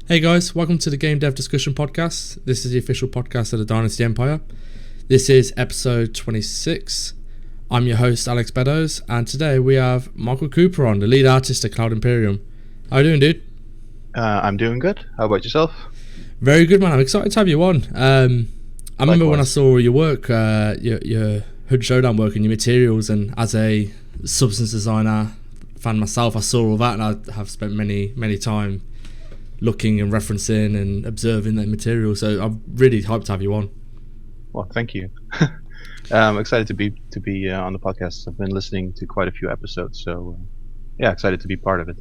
Hey guys, welcome to the Game Dev Discussion Podcast. This is the official podcast of the Dynasty Empire. This is episode 26. I'm your host, Alex Beddoes, and today we have Michel Kooper on, the lead artist at Cloud Imperium. How you doing, dude? I'm doing good. How about yourself? Very good, man. I'm excited to have you on. I remember when I Likewise. saw your work, your Hood Showdown work and your materials, and as a substance designer fan myself, I saw all that, and I have spent many time looking and referencing and observing their material. So I'm really hyped to have you on. Well, thank you. I'm excited to be on the podcast. I've been listening to quite a few episodes, so yeah, excited to be part of it.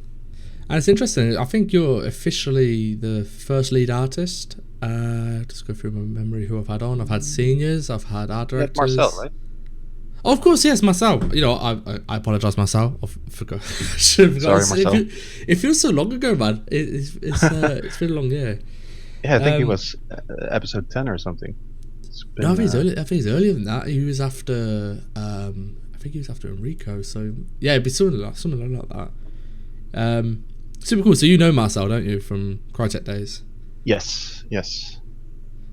And it's interesting. I think you're officially the first lead artist. Just go through my memory who I've had on. I've had seniors. I've had art Yeah, directors. Marcel, right? Oh, of course, yes, myself. You know, I apologise myself. I forgot. I should have forgotten. Sorry, Marcel. It feels so long ago, man. It's been a long year. Yeah, I think it was episode 10 or something. It's been, No, I think he's earlier than that. He was after. I think he was after Enrico. So yeah, it'd be something like that. Super cool. So you know Marcel, don't you, from Crytek days? Yes.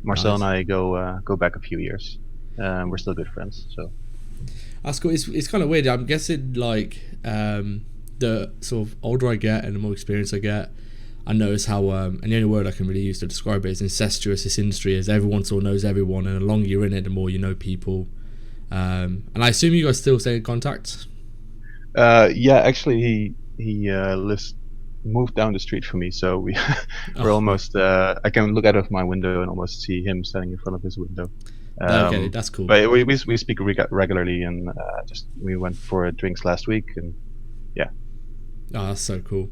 Marcel Nice. and I go back a few years. We're still good friends. So That's cool. It's kind of weird. I'm guessing like the sort of older I get and the more experience I get, I notice how and the only word I can really use to describe it is incestuous this industry is. Everyone sort of knows everyone, and the longer you're in it, the more you know people. And I assume you guys still stay in contact. yeah, actually he moved down the street from me, so we're Oh, almost. I can look out of my window and almost see him standing in front of his window. okay, that's cool. But we speak regularly, and we went for drinks last week, and yeah. Oh, that's so cool.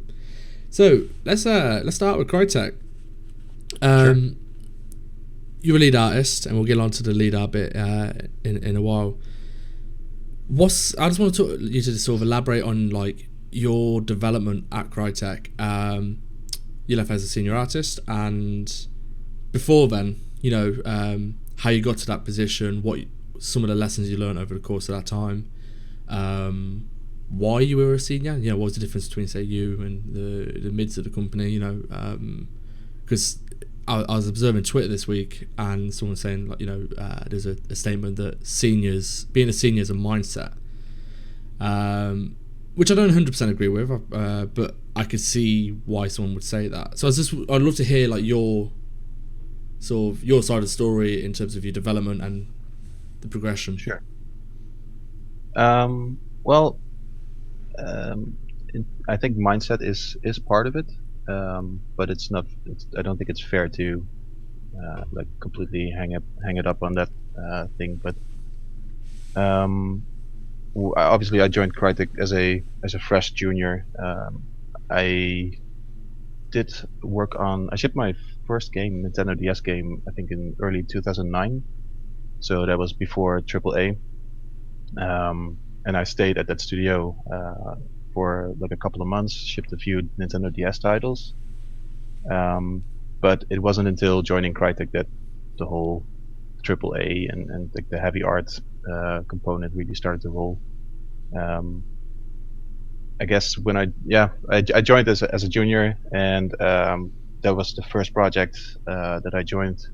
So let's start with Crytek. Sure. You're a lead artist, and we'll get on to the lead art bit in a while. I just want you to sort of elaborate on like your development at Crytek. You left as a senior artist, and before then, you know, how you got to that position, some of the lessons you learned over the course of that time, why you were a senior. You know, what was the difference between say you and the mids of the company? You know, because I was observing Twitter this week, and someone saying like, you know, there's a statement that being a senior is a mindset, which I don't 100% agree with, but I could see why someone would say that. So I'd love to hear like your side of the story in terms of your development and the progression. Sure. Well, I think mindset is part of it, but it's not. I don't think it's fair to like completely hang it up on that thing. But obviously, I joined Crytek as a fresh junior. I did work on. I shipped my first game, Nintendo DS game, I think in early 2009. So that was before AAA. And I stayed at that studio for like a couple of months, shipped a few Nintendo DS titles. But it wasn't until joining Crytek that the whole AAA and like the heavy art component really started to roll. I guess when I joined as a junior, and that was the first project that I joined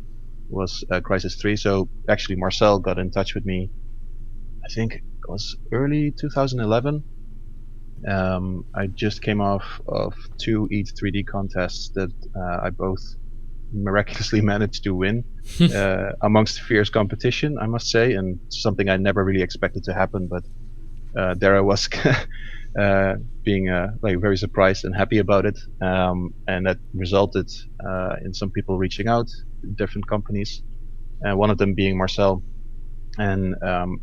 was Crysis 3. So actually Marcel got in touch with me, I think it was early 2011. I just came off of 2 ETH 3D contests that I both miraculously managed to win amongst fierce competition, I must say, and something I never really expected to happen, but there I was being like very surprised and happy about it, and that resulted in some people reaching out, different companies, one of them being Marcel. And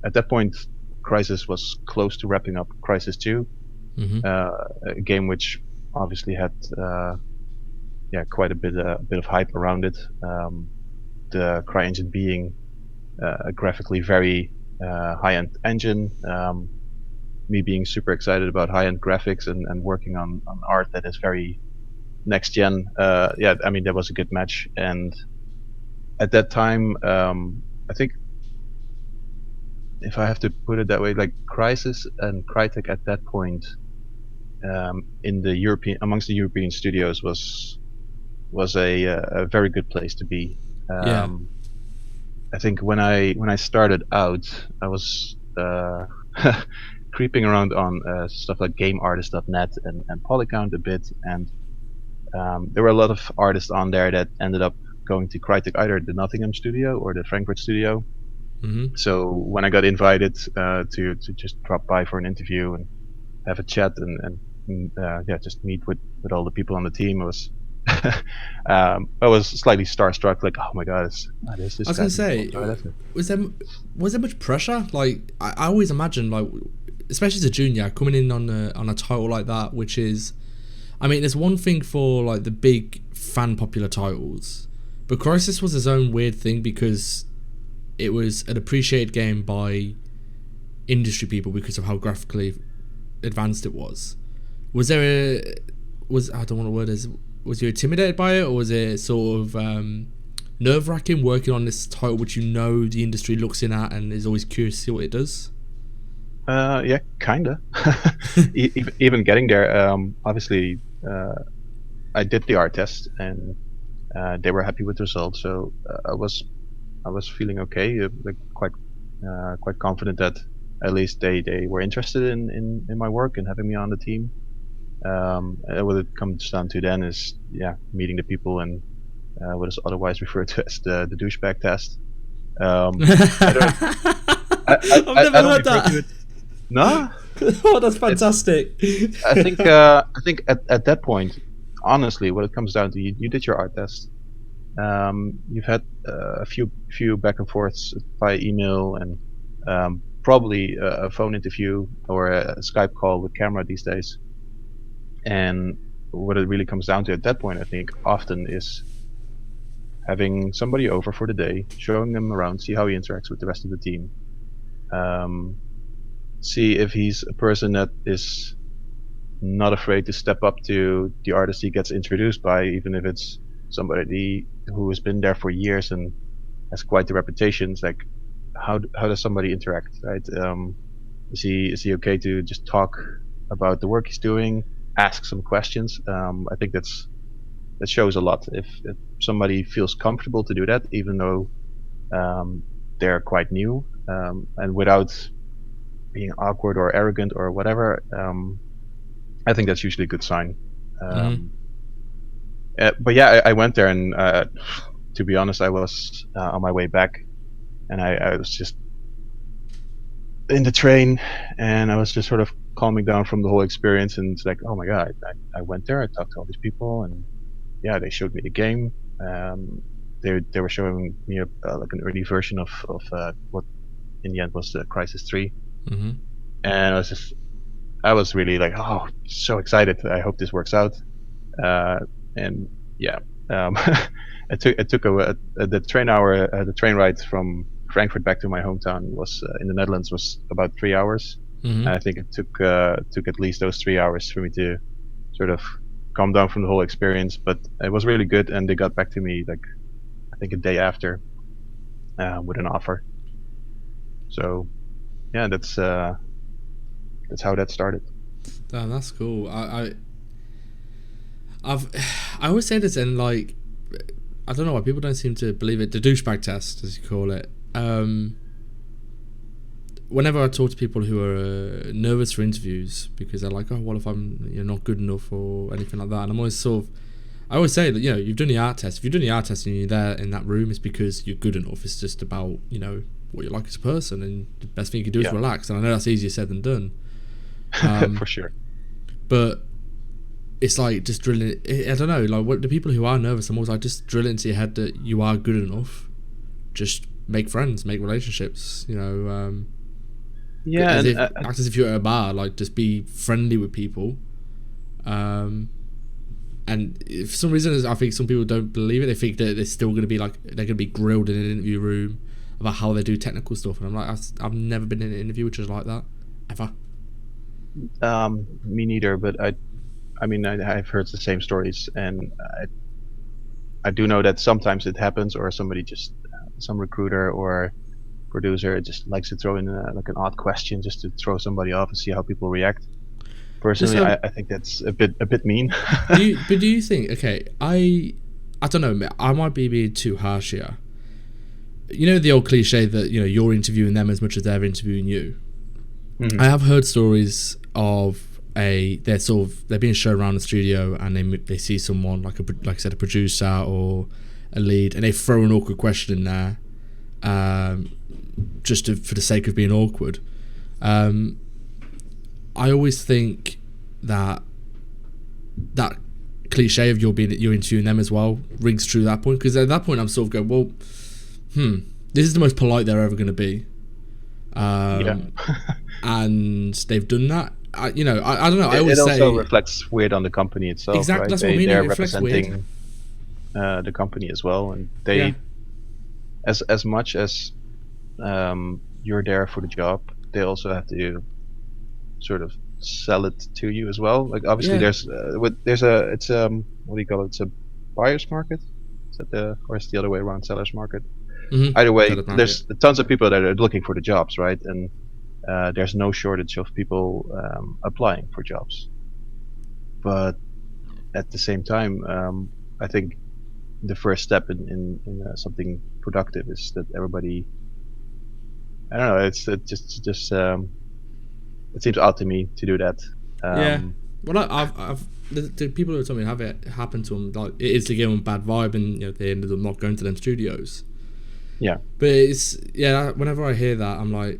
at that point, Crysis was close to wrapping up Crysis 2, a game which obviously had quite a bit of hype around it. The CryEngine being a graphically very high-end engine, me being super excited about high-end graphics and working on art that is very next gen. I mean, that was a good match. And at that time, I think, if I have to put it that way, like Crysis and Crytek at that point, amongst the European studios was was a very good place to be. Yeah. I think when I started out, I was creeping around on stuff like GameArtist.net and Polycount a bit, and there were a lot of artists on there that ended up going to Crytek, either the Nottingham studio or the Frankfurt studio. Mm-hmm. So when I got invited to just drop by for an interview and have a chat and yeah, just meet with all the people on the team, I was slightly starstruck. Like, oh my god, there's I this was guy gonna from say, Ultra. was there was there much pressure? Like, I always imagine, like, especially as a junior coming in on a title like that, which is, I mean, there's one thing for like the big fan popular titles, but Crysis was its own weird thing because it was an appreciated game by industry people because of how graphically advanced it was. Was there a I don't know what the word is. Was you intimidated by it, or was it sort of nerve wracking working on this title which you know the industry looks in at and is always curious to see what it does? Yeah, kinda. Even getting there, obviously, I did the art test and they were happy with the results. So I was feeling okay, like quite confident that at least they were interested in my work and having me on the team. What it comes down to then is, yeah, meeting the people and what is otherwise referred to as the douchebag test. I don't I've never I don't heard refer to that. it. No, Oh, that's it's fantastic. I think at that point, honestly, what it comes down to, you did your art test. You've had a few back and forths via email and probably a phone interview or a Skype call with camera these days. And what it really comes down to at that point, I think, often is having somebody over for the day, showing them around, see how he interacts with the rest of the team, see if he's a person that is not afraid to step up to the artist he gets introduced by, even if it's somebody who has been there for years and has quite the reputation. It's like, how does somebody interact, right? Is he okay to just talk about the work he's doing, ask some questions? I think that shows a lot. If somebody feels comfortable to do that, even though they're quite new, and without being awkward or arrogant or whatever, I think that's usually a good sign. Mm-hmm. But yeah, I went there, and to be honest, I was on my way back, and I was just in the train, and I was just sort of calming down from the whole experience, and it's like, oh my god, I went there, I talked to all these people, and yeah, they showed me the game. They were showing me like an early version of what in the end was the Crysis 3, Mm-hmm. and I was really like, oh, so excited. I hope this works out. And yeah, it took the train ride from Frankfurt back to my hometown was in the Netherlands was about 3 hours. Mm-hmm. And I think it took at least those 3 hours for me to sort of calm down from the whole experience. But it was really good, and they got back to me like I think a day after with an offer. So yeah, that's how that started. Damn, that's cool. I've I always say this, and like, I don't know why people don't seem to believe it. The douchebag test, as you call it. Whenever I talk to people who are nervous for interviews because they're like, oh, what if I'm not good enough or anything like that, and I'm always sort of, I always say that you've done the art test. If you've done the art test and you're there in that room, it's because you're good enough. It's just about what you're like as a person, and the best thing you can do is relax. And I know that's easier said than done. For sure. But it's like just drilling. I don't know. Like, what the people who are nervous, I'm always like, just drill it into your head that you are good enough. Just make friends, make relationships. Yeah, act as if you're at a bar. Like, just be friendly with people. And for some reason, I think some people don't believe it. They think that they're still going to be like, they're going to be grilled in an interview room about how they do technical stuff. And I'm like, I've never been in an interview which is like that ever. Me neither, but I mean, I've heard the same stories, and I do know that sometimes it happens, or somebody just some recruiter or producer just likes to throw in like an odd question just to throw somebody off and see how people react. Personally, I think that's a bit mean. do you think? Okay, I don't know, I might be being too harsh here. You know the old cliche that, you know, you're interviewing them as much as they're interviewing you. Mhm. I have heard stories of they're being shown around the studio and they see someone like I said, a producer or a lead, and they throw an awkward question in there, for the sake of being awkward. I always think that cliche of you're interviewing them as well rings true at that point, because at that point I'm sort of going, well, this is the most polite they're ever going to be, and they've done that. I don't know. I always it say also reflects weird on the company itself, exactly. right? That's what I mean. They're It reflects representing the company as well, and they, as much as you're there for the job, they also have to sort of sell it to you as well. Like obviously, Yeah. it's what do you call it? It's a buyer's market. Or it's the other way around, seller's market. Mm-hmm. Either way, there's tons of people that are looking for the jobs, right? And there's no shortage of people applying for jobs. But at the same time, I think the first step in something productive is that everybody. I don't know. It seems odd to me to do that. Well, I've the people who told me have it happen to them, like it is to give them a bad vibe, and they ended up not going to them studios. Yeah. But whenever I hear that, I'm like,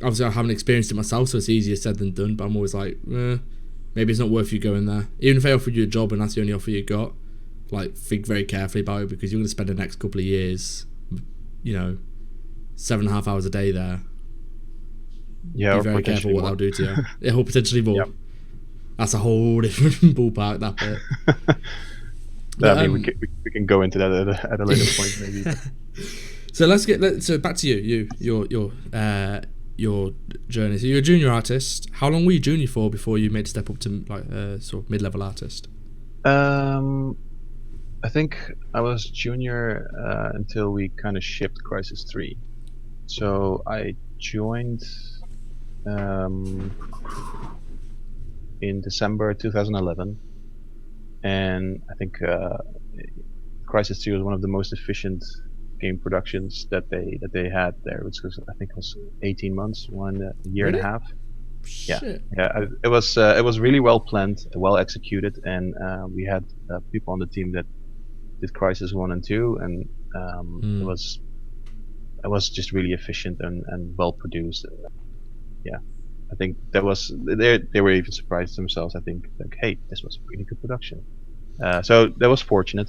obviously I haven't experienced it myself, so it's easier said than done. But I'm always like, maybe it's not worth you going there. Even if they offered you a job and that's the only offer you got, like think very carefully about it, because you're going to spend the next couple of years, 7.5 hours a day there. Yeah, be very careful what more. they'll do to you. Yeah, or potentially more. Yep. That's a whole different ballpark, that bit. I mean, we can go into that at a later point, maybe. So so back to your journey. So you're a junior artist. How long were you junior for before you made a step up to like sort of mid-level artist? I think I was junior until we kind of shipped Crysis 3. So I joined in December 2011, and I think Crysis 3 was one of the most efficient game productions that they had there, which was, I think it was 18 months, a year really? and a half. Shit. Yeah. It was really well planned, well executed, and we had people on the team that did Crysis 1 and 2, and it was just really efficient and well produced. Yeah, I think they were even surprised themselves. I think, like, hey, this was a really good production. So that was fortunate.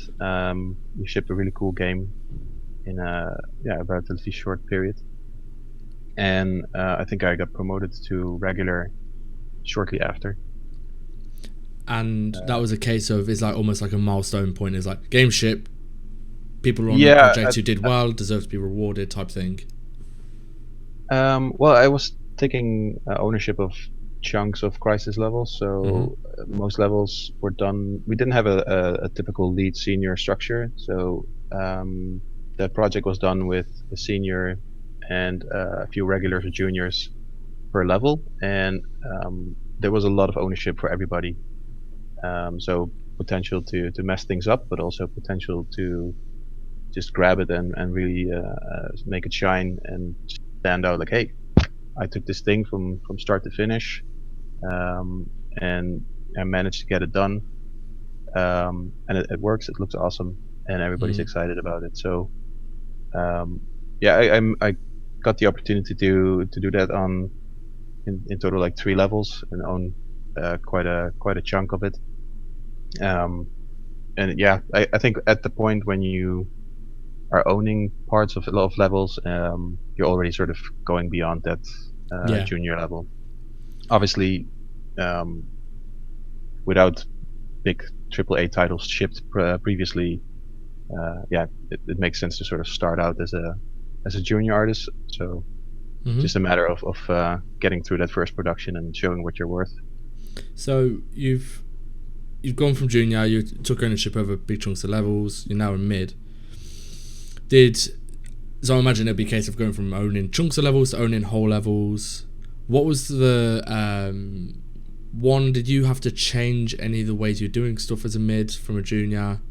We shipped a really cool game in a relatively short period, and I think I got promoted to regular shortly after. And that was a case of, it's like almost like a milestone point. It's like game ship, people on the project who did well deserve to be rewarded type thing. Well, I was taking ownership of chunks of Crysis levels, so most levels were done. We didn't have a typical lead senior structure, so the project was done with a senior and a few regulars or juniors per level, and there was a lot of ownership for everybody. So potential to mess things up, but also potential to just grab it and really make it shine and stand out. Like, hey, I took this thing from start to finish, and I managed to get it done, and it works. It looks awesome, and everybody's excited about it. So, I got the opportunity to do that in total like 3 levels and own quite a chunk of it. And yeah, I think at the point when you are owning parts of a lot of levels, you're already sort of going beyond that junior level. Obviously, without big AAA titles shipped previously, it makes sense to sort of start out as a junior artist. So just a matter of getting through that first production and showing what you're worth. So you've gone from junior, you took ownership over big chunks of levels, you're now in mid. So I imagine it'd be a case of going from owning chunks of levels to owning whole levels. What was the did you have to change any of the ways you're doing stuff as a mid from a junior?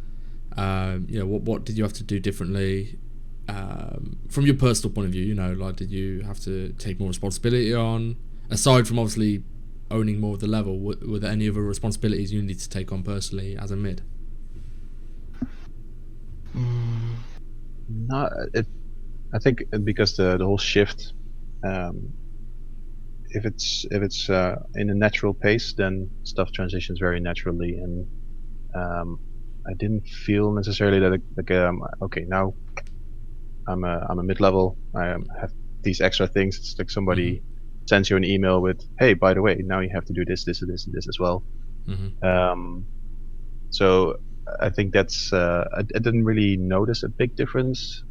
What did you have to do differently from your personal point of view? Like, did you have to take more responsibility on, aside from obviously owning more of the level? Were there any other responsibilities you need to take on personally as a mid? Not it. I think because the whole shift, if it's in a natural pace, then stuff transitions very naturally, and I didn't feel necessarily that okay, now I'm a mid level. I have these extra things. It's like somebody sends you an email with, hey, by the way, now you have to do this, this, and this, and this as well. So I think that's I didn't really notice a big difference.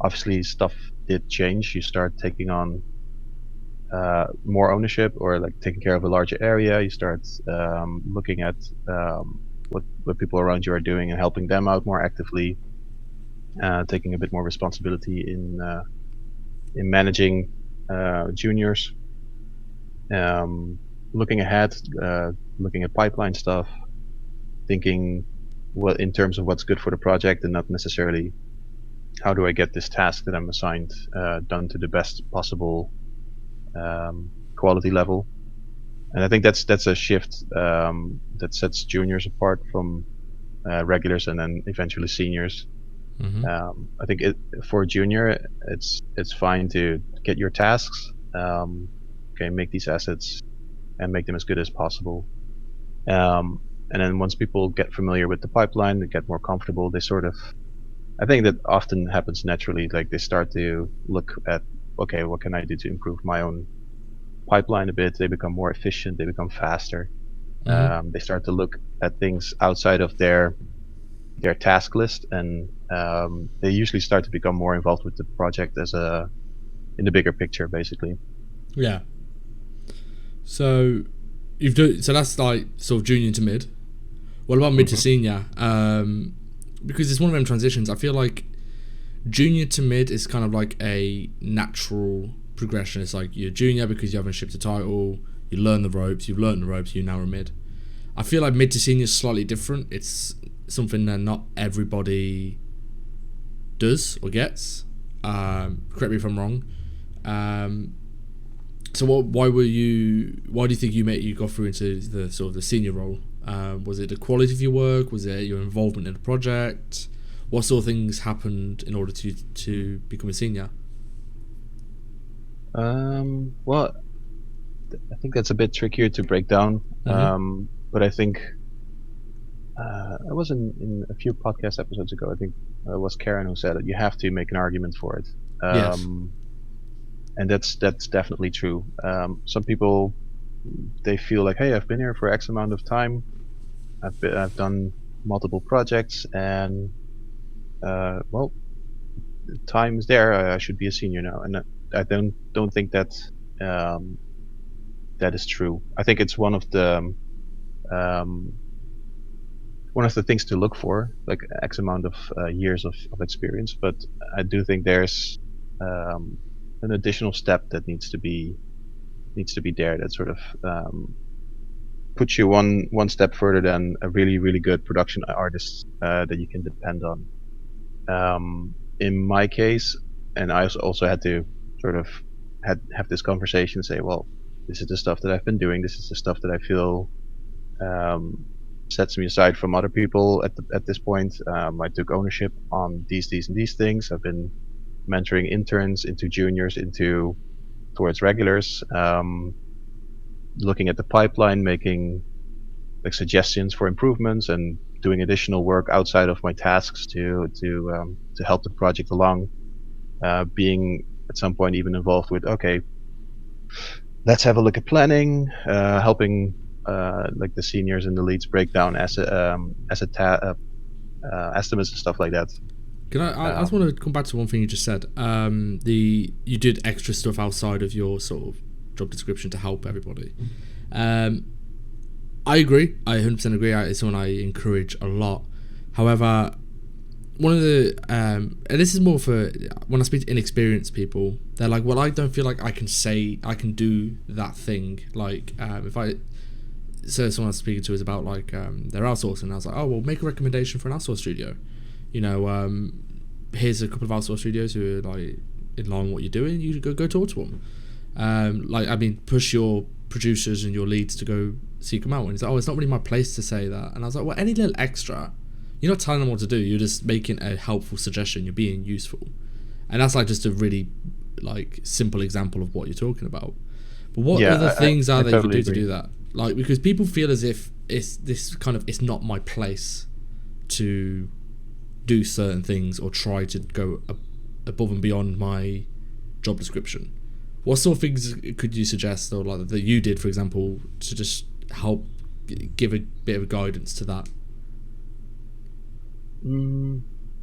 Obviously, stuff did change. You start taking on more ownership, or like taking care of a larger area. You start looking at what people around you are doing and helping them out more actively. Taking a bit more responsibility in managing juniors. Looking ahead, looking at pipeline stuff, thinking what in terms of what's good for the project, and not necessarily how do I get this task that I'm assigned done to the best possible quality level. And I think that's a shift that sets juniors apart from regulars, and then eventually seniors. I think for a junior, it's fine to get your tasks, make these assets and make them as good as possible. And then once people get familiar with the pipeline, they get more comfortable, they sort of, I think that often happens naturally, like they start to look at, okay, what can I do to improve my own pipeline a bit? They become more efficient, they become faster. They start to look at things outside of their task list, and they usually start to become more involved with the project in the bigger picture, basically. Yeah. So so that's like sort of junior to mid. What about mid to senior? Because it's one of them transitions. I feel like junior to mid is kind of like a natural progression. It's like you're junior because you haven't shipped a title, you learn the ropes, you've learned the ropes, you're now a mid. I feel like mid to senior is slightly different. It's something that not everybody does or gets. Correct me if I'm wrong. So why do you think you got through into the sort of the senior role? Was it the quality of your work? Was it your involvement in the project? What sort of things happened in order to become a senior? Well, I think that's a bit trickier to break down. But I think I was in a few podcast episodes ago. I think it was Karen who said that you have to make an argument for it. Yes. And that's definitely true. Some people, they feel like, hey, I've been here for X amount of time. I've done multiple projects, and well, time is there. I should be a senior now, and I don't think that that is true. I think it's one of the things to look for, like X amount of years of experience. But I do think there's an additional step that needs to be there, that sort of puts you one step further than a really good production artist that you can depend on. In my case, and I also had to sort of have this conversation, say, well, this is the stuff that I've been doing, this is the stuff that I feel sets me aside from other people at this point. I took ownership on these and these things. I've been mentoring interns into juniors, towards regulars, looking at the pipeline, making like suggestions for improvements, and doing additional work outside of my tasks to help the project along. Being at some point even involved with, okay, let's have a look at planning, helping like the seniors and the leads break down estimates and stuff like that. Can I just want to come back to one thing you just said. You did extra stuff outside of your sort of job description to help everybody. I agree. I 100% agree. It's something I encourage a lot. However, one of the and this is more for when I speak to inexperienced people, they're like, well, I don't feel like I can do that thing. Like, if I so someone I was speaking to is about like their outsourcing. And I was like, oh well, make a recommendation for an outsource studio. You know, here's a couple of outsource studios who are like in line with what you're doing. You go talk to them. Like I mean, push your producers and your leads to go seek them out. And he's like, oh, it's not really my place to say that. And I was like, well, any little extra, you're not telling them what to do. You're just making a helpful suggestion. You're being useful, and that's like just a really like simple example of what you're talking about. But what other things are there totally you can do to do that? Like, because people feel as if it's this kind of, it's not my place to do certain things or try to go above and beyond my job description. What sort of things could you suggest, or like that you did, for example, to just help give a bit of guidance to that?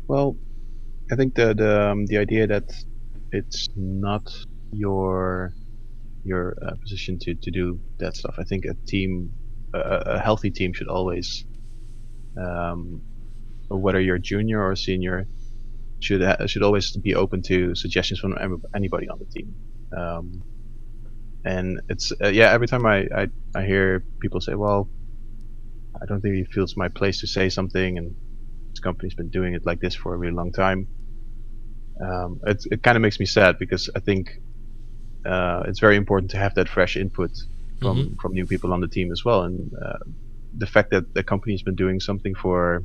Well, I think the idea that it's not your position to do that stuff. I think a healthy team should always, whether you're junior or senior, should always be open to suggestions from anybody on the team. And it's every time I hear people say, well, I don't think it feels my place to say something, and this company's been doing it like this for a really long time. It kind of makes me sad, because I think it's very important to have that fresh input from new people on the team as well. And the fact that the company's been doing something for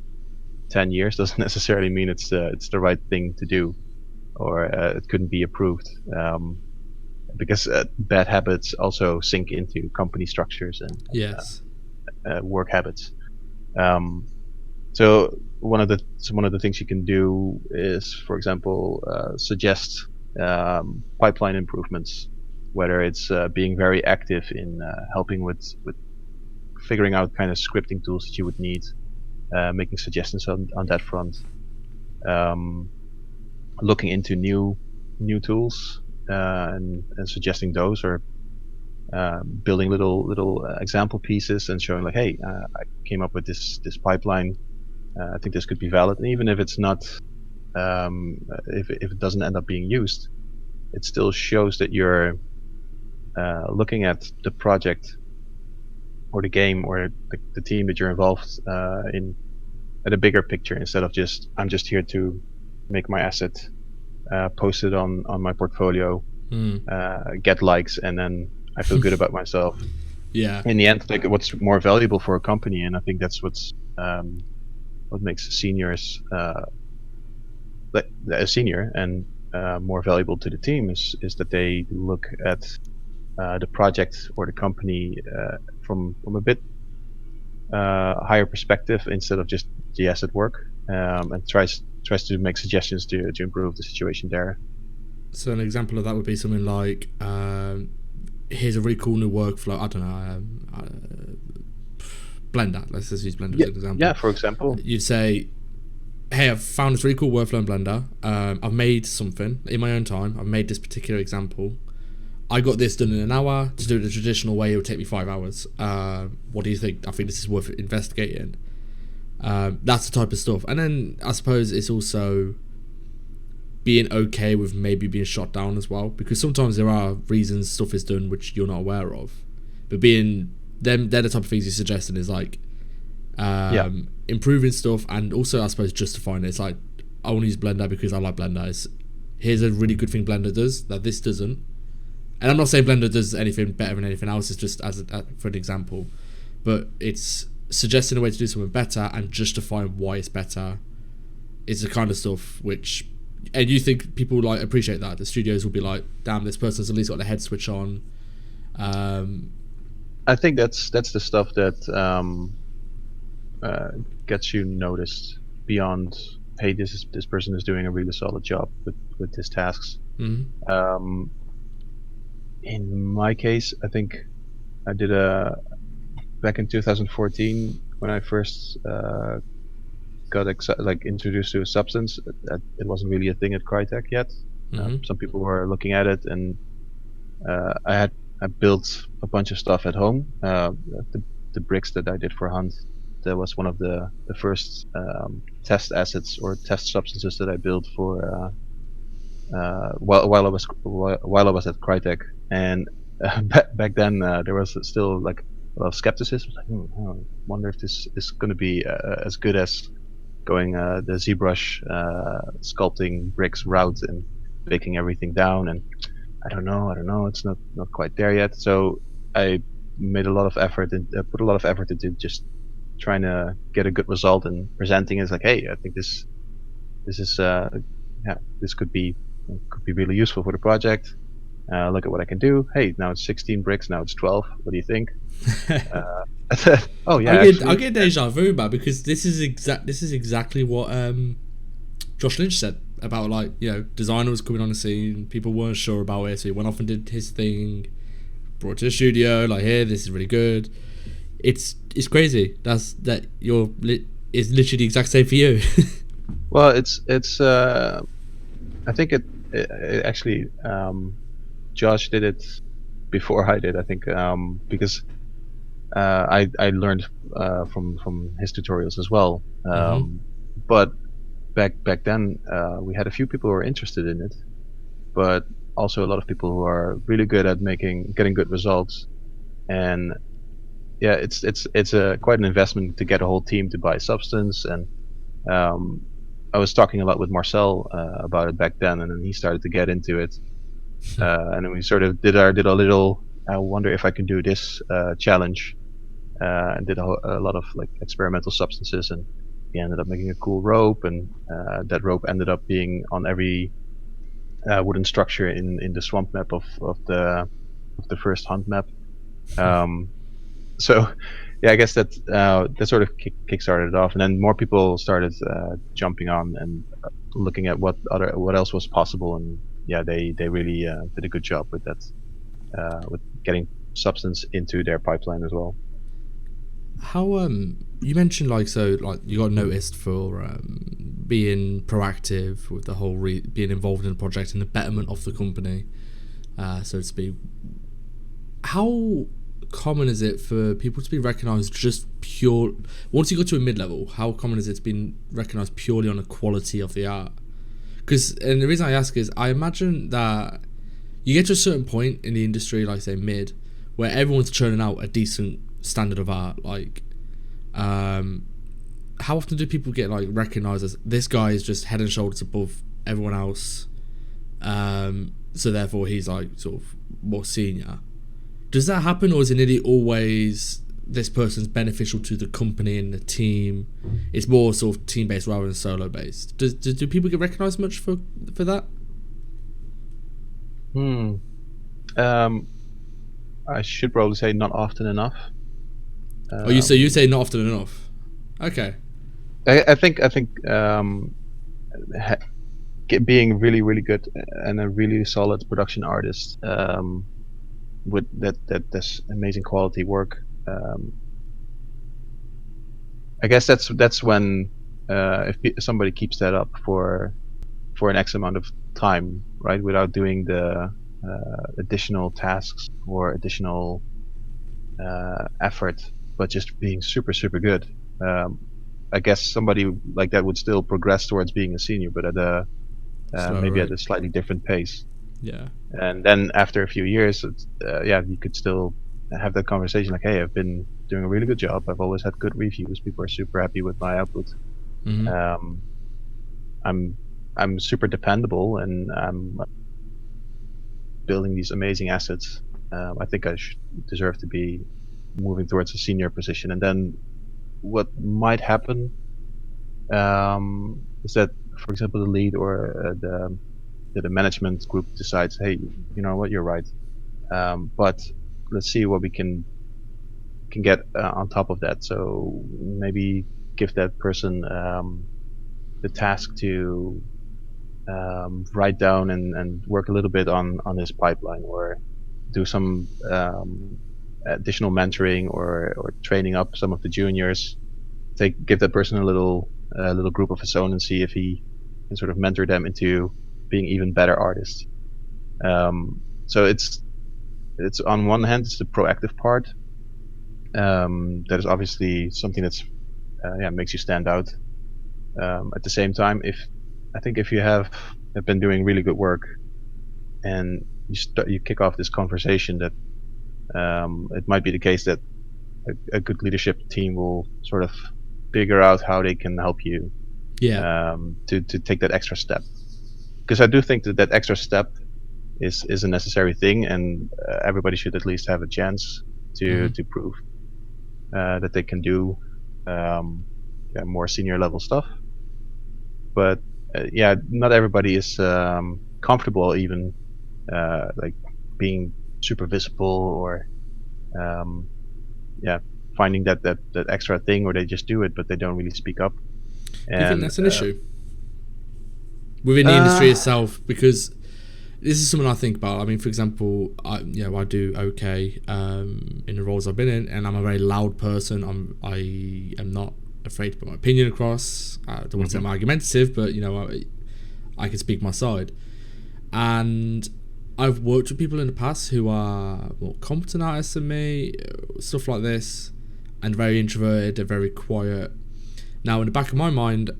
10 years doesn't necessarily mean it's the right thing to do, or it couldn't be approved, because bad habits also sink into company structures and work habits. So one of the things you can do is, for example, suggest pipeline improvements, whether it's being very active in helping with figuring out kind of scripting tools that you would need, making suggestions on that front, looking into new tools and suggesting those, or building little example pieces and showing like, hey, I came up with this pipeline. I think this could be valid, and even if it's not, if it doesn't end up being used, it still shows that you're looking at the project or the game or the team that you're involved in at a bigger picture, instead of just, I'm just here to make my asset, post it on my portfolio, get likes, and then I feel good about myself. Yeah. In the end, like, what's more valuable for a company, and I think that's what's what makes seniors a senior and more valuable to the team is that they look at the project or the company from a bit higher perspective, instead of just the asset work, and tries to make suggestions to improve the situation there. So an example of that would be something like, here's a really cool new workflow. I don't know, Blender. Let's just use Blender as an example. Yeah, for example. You'd say, hey, I've found this really cool workflow in Blender. I've made something in my own time. I've made this particular example. I got this done in an hour. To do it the traditional way, it would take me 5 hours. What do you think? I think this is worth investigating. That's the type of stuff. And then I suppose it's also being okay with maybe being shot down as well, because sometimes there are reasons stuff is done which you're not aware of. But being them, they're the type of things you're suggesting is like improving stuff, and also I suppose justifying it. It's like, I want to use Blender because I like Blender. Here's a really good thing Blender does that this doesn't. And I'm not saying Blender does anything better than anything else. It's just for an example. But it's suggesting a way to do something better and justifying why it's better. It's the kind of stuff which, and you think people like appreciate that. The studios will be like, damn, this person's at least got the head switch on. I think that's the stuff that gets you noticed beyond, hey, this person is doing a really solid job with his tasks. Mm-hmm. In my case, I think I did back in 2014 when I first got introduced to a substance. It wasn't really a thing at Crytek yet. Mm-hmm. Some people were looking at it, and I built a bunch of stuff at home. The bricks that I did for Hunt, that was one of the first test assets or test substances that I built for while I was at Crytek. And back then there was still like a lot of skepticism. Like, I wonder if this is going to be as good as going the ZBrush sculpting bricks route and baking everything down. And I don't know. It's not quite there yet. So I made a lot of effort and put a lot of effort into just trying to get a good result and presenting it as like, hey, I think this is this could be really useful for the project. Look at what I can do. Hey, now it's 16 bricks. Now it's 12. What do you think? I said, oh yeah, I actually. get deja vu, man, because this is exactly what Josh Lynch said about, like, designer was coming on the scene, people weren't sure about it, so he went off and did his thing, brought it to the studio, like, here, this is really good. It's crazy. It's literally the exact same for you. Well, it's I think it actually Josh did it before I did. I think because I learned from his tutorials as well. But back then we had a few people who were interested in it, but also a lot of people who are really good at getting good results. And yeah, it's a quite an investment to get a whole team to buy substance. And I was talking a lot with Marcel about it back then, and then he started to get into it. And then we sort of did our little I wonder if I can do this challenge, and did a lot of like experimental substances, and he ended up making a cool rope, and that rope ended up being on every wooden structure in the swamp map of the first hunt map. So yeah, I guess that sort of kickstarted it off, and then more people started jumping on and looking at what else was possible, and yeah, they really did a good job with that, with getting substance into their pipeline as well. How you mentioned, like, so like you got noticed for being proactive with the whole being involved in the project and the betterment of the company, so to speak. How common is it for people to be recognized just pure once you go to a mid-level? How common is it to be recognized purely on the quality of the art? And the reason I ask is I imagine that you get to a certain point in the industry, like say mid, where everyone's churning out a decent standard of art. Like how often do people get like recognized as this guy is just head and shoulders above everyone else, so therefore he's like sort of more senior? Does that happen, or is it nearly always this person's beneficial to the company and the team? It's more sort of team-based rather than solo-based. Do people get recognised much for that? I should probably say not often enough. You say not often enough. Okay. I think being really really good and a really solid production artist, with this amazing quality work, I guess that's when if somebody keeps that up for an X amount of time, right, without doing the additional tasks or additional effort, but just being super super good, I guess somebody like that would still progress towards being a senior, but at a maybe at a slightly different pace. Yeah. And then after a few years, you could still have that conversation like, hey, I've been doing a really good job. I've always had good reviews. People are super happy with my output. I'm super dependable, and I'm building these amazing assets. I think I deserve to be moving towards a senior position. And then what might happen is that, for example, the lead or the management group decides, hey, you know what, you're right, but let's see what we can get on top of that. So maybe give that person the task to write down and work a little bit on his pipeline, or do some additional mentoring or training up some of the juniors. Give that person a little group of his own and see if he can sort of mentor them into being even better artists. So it's on one hand, it's the proactive part. That is obviously something that's makes you stand out. At the same time, if you have been doing really good work, and you kick off this conversation that it might be the case that a good leadership team will sort of figure out how they can help you to take that extra step. Because I do think that that extra step is a necessary thing, and everybody should at least have a chance to prove that they can do more senior level stuff. But not everybody is comfortable even like being super visible or finding that extra thing, or they just do it but they don't really speak up. Do you think that's an issue within the industry itself? Because this is something I think about. I mean, for example, I do okay in the roles I've been in, and I'm a very loud person. I am not afraid to put my opinion across. I don't want to say I'm argumentative, but I can speak my side. And I've worked with people in the past who are more competent artists than me, stuff like this, and very introverted, they're very quiet. Now, in the back of my mind,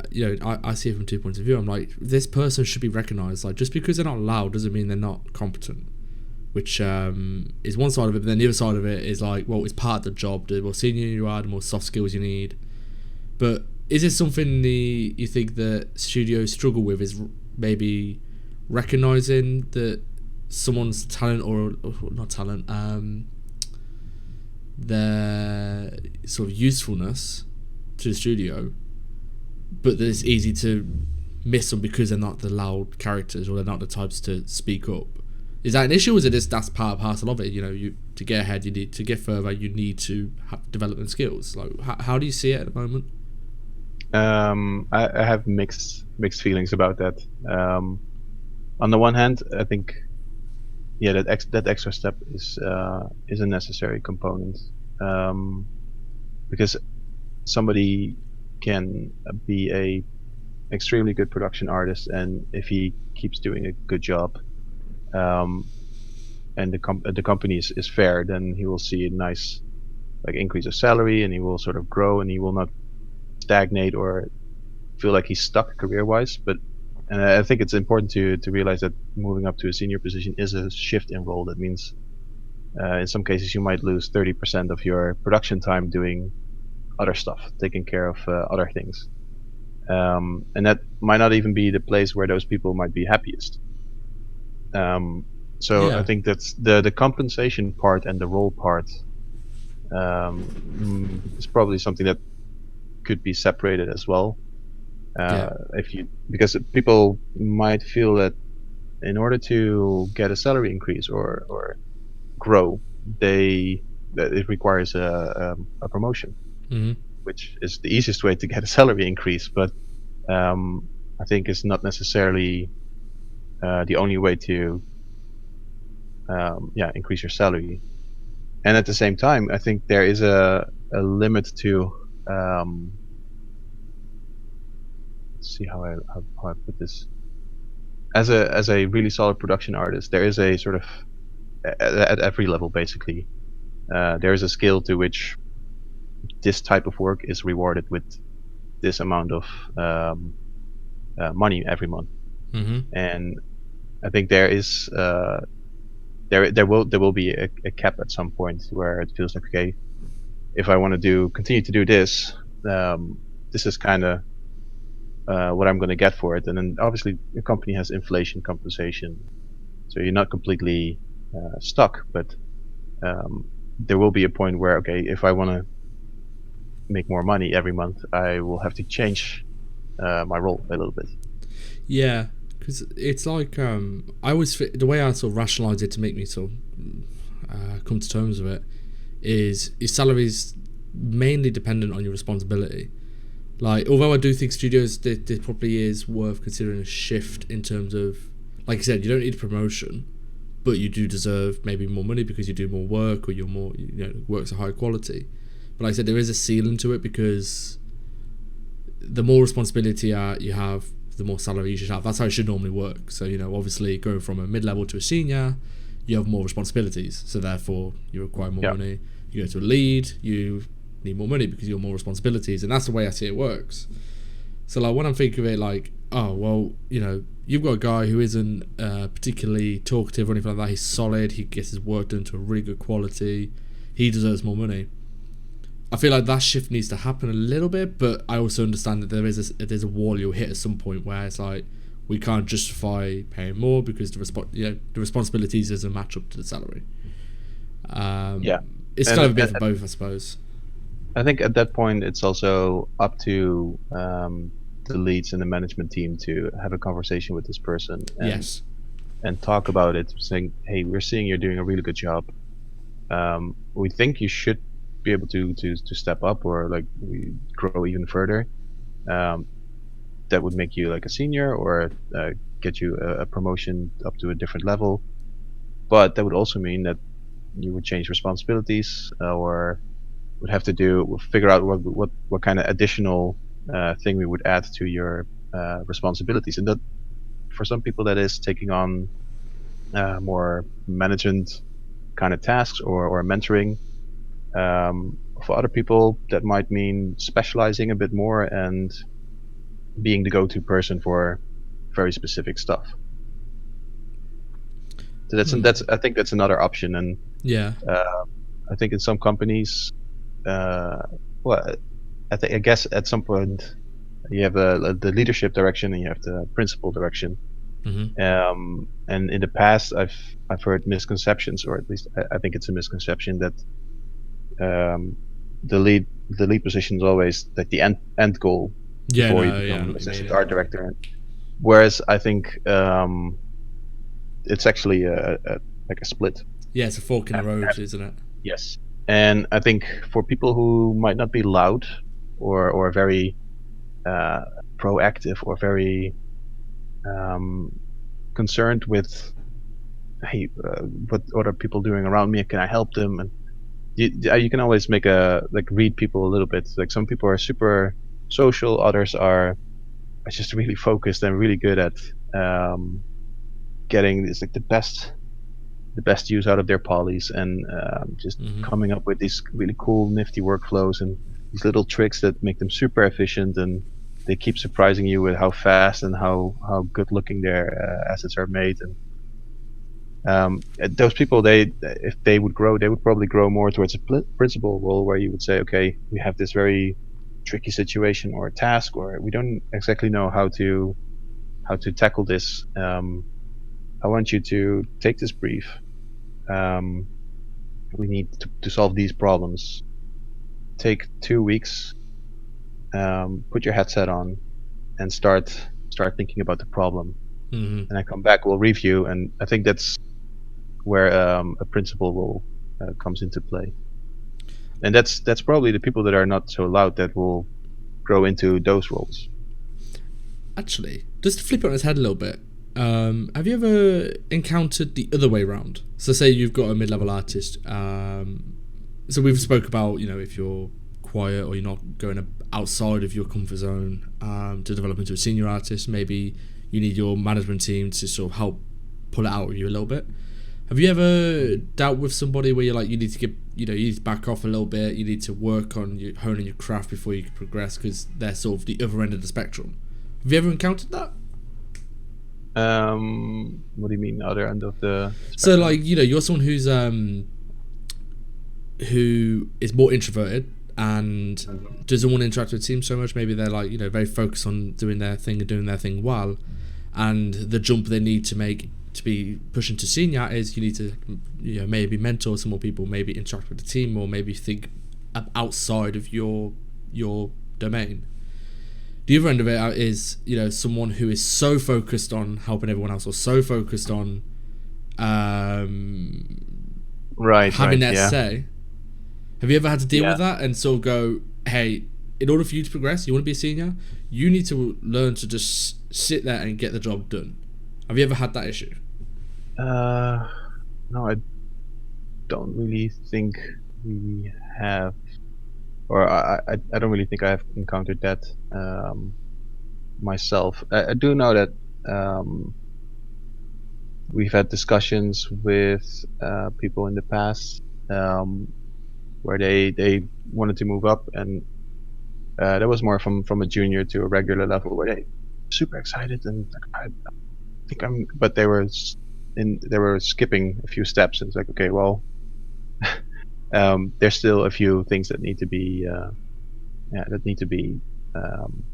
I see it from 2 points of view. I'm like, this person should be recognised. Like, just because they're not loud doesn't mean they're not competent, which is one side of it. But then the other side of it is like, well, it's part of the job. The more senior you are, the more soft skills you need. But is it something you think that studios struggle with, is maybe recognising that someone's talent or not talent, their sort of usefulness to the studio, but that it's easy to miss them because they're not the loud characters or they're not the types to speak up? Is that an issue, or is it just that's part and parcel of it? You to get ahead, you need to get further, you need to have development skills. Like, how do you see it at the moment? I have mixed feelings about that. On the one hand, I think that extra step is a necessary component, because somebody can be a extremely good production artist, and if he keeps doing a good job, and the company is fair, then he will see a nice increase of salary, and he will sort of grow, and he will not stagnate or feel like he's stuck career-wise. But I think it's important to realize that moving up to a senior position is a shift in role. That means in some cases you might lose 30% of your production time doing other stuff, taking care of other things, and that might not even be the place where those people might be happiest. I think that's the compensation part and the role part is probably something that could be separated as well. Because people might feel that in order to get a salary increase or grow, that it requires a promotion, which is the easiest way to get a salary increase, but I think it's not necessarily the only way to increase your salary. And at the same time, I think there is a limit to let's see how I put this. As a really solid production artist, there is a sort of at every level basically, there is a scale to which this type of work is rewarded with this amount of money every month. And I think there is there will be a cap at some point where it feels like, okay, if I want to continue to do this, this is kind of what I'm going to get for it. And then obviously the company has inflation compensation, so you're not completely stuck, but there will be a point where, okay, if I want to make more money every month, I will have to change my role a little bit. Yeah, because it's like I always the way I sort of rationalise it to make me sort of come to terms with it is your salary is mainly dependent on your responsibility. Like, although I do think studios, there probably is worth considering a shift in terms of, like you said, you don't need a promotion, but you do deserve maybe more money because you do more work, or you're more, work's a high quality. But like I said, there is a ceiling to it, because the more responsibility you have, the more salary you should have. That's how it should normally work. So, obviously going from a mid-level to a senior, you have more responsibilities, so therefore you require more money. You go to a lead, you need more money because you have more responsibilities, and that's the way I see it works. So like, when I'm thinking of it, like, oh well, you've got a guy who isn't particularly talkative or anything like that. He's solid, he gets his work done to a really good quality, he deserves more money. I feel like that shift needs to happen a little bit, but I also understand that there's a wall you'll hit at some point where it's like we can't justify paying more because the responsibilities doesn't match up to the salary. Yeah, It's and kind of a bit for both, I suppose. I think at that point it's also up to the leads and the management team to have a conversation with this person Yes. and talk about it, saying, "Hey, we're seeing you're doing a really good job. We think you should be able to step up or like grow even further. Um, that would make you like a senior or get you a promotion up to a different level. But that would also mean that you would change responsibilities or would have to figure out what kind of additional thing we would add to your responsibilities. And that for some people that is taking on more management kind of tasks or mentoring. For other people, that might mean specializing a bit more and being the go-to person for very specific stuff. So that's I think that's another option. And Yeah. I think in some companies, well, I guess at some point you have the leadership direction and you have the principal direction. And in the past, I've heard misconceptions, or at least I think it's a misconception that the lead position is always like the end goal before you become assistant art director. Whereas I think it's actually like a split. Yeah, it's a fork in the road, isn't it? Yes, and I think for people who might not be loud or very proactive or very concerned with, hey, what are people doing around me? Can I help them? And you can always read people a little bit. Like some people are super social, others are just really focused and really good at getting this like the best use out of their polys and just coming up with these really cool, nifty workflows and these little tricks that make them super efficient, and they keep surprising you with how fast and how good looking their assets are made. And those people, if they would grow, they would probably grow more towards a principal role where you would say, okay, we have this very tricky situation or a task, or we don't exactly know how to tackle this. I want you to take this brief. We need to solve these problems. Take 2 weeks. Put your headset on and start thinking about the problem. And I come back, we'll review, and I think that's where a principal role comes into play. And that's probably the people that are not so loud that will grow into those roles. Actually, just to flip it on its head a little bit, have you ever encountered the other way around? So say you've got a mid-level artist. So we've spoke about, if you're quiet or you're not going outside of your comfort zone to develop into a senior artist, maybe you need your management team to sort of help pull it out of you a little bit. Have you ever dealt with somebody where you're like, you need to back off a little bit, you need to work on honing your craft before you can progress because they're sort of the other end of the spectrum? Have you ever encountered that? What do you mean, other end of the spectrum? So like, you're someone who is more introverted and doesn't want to interact with the team so much. Maybe they're like, very focused on doing their thing and doing their thing well, and the jump they need to make to be pushing to senior is you need to maybe mentor some more people, maybe interact with the team, or maybe think outside of your domain. The other end of it is someone who is so focused on helping everyone else, or so focused on having their say. Have you ever had to deal with that and sort of go, hey, in order for you to progress, you want to be a senior, you need to learn to just sit there and get the job done? Have you ever had that issue? No, I don't really think we have, or I don't really think I have encountered that myself. I do know that we've had discussions with people in the past where they wanted to move up, and that was more from a junior to a regular level where they super excited and I think but they were skipping a few steps, and it's like, okay, well, there's still a few things that need to be um,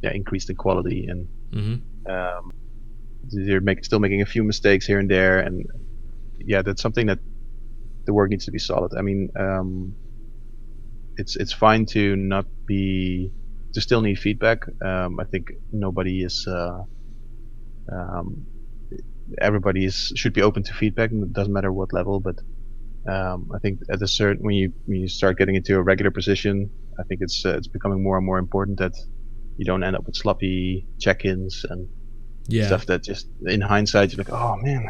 increased in quality, and um, they're still making a few mistakes here and there, and that's something that the work needs to be solid. I mean, it's fine to not be to still need feedback. I think nobody is um, everybody should be open to feedback, and it doesn't matter what level. But I think at a certain when you start getting into a regular position, I think it's becoming more and more important that you don't end up with sloppy check-ins and Yeah. stuff that just in hindsight you're like, oh man,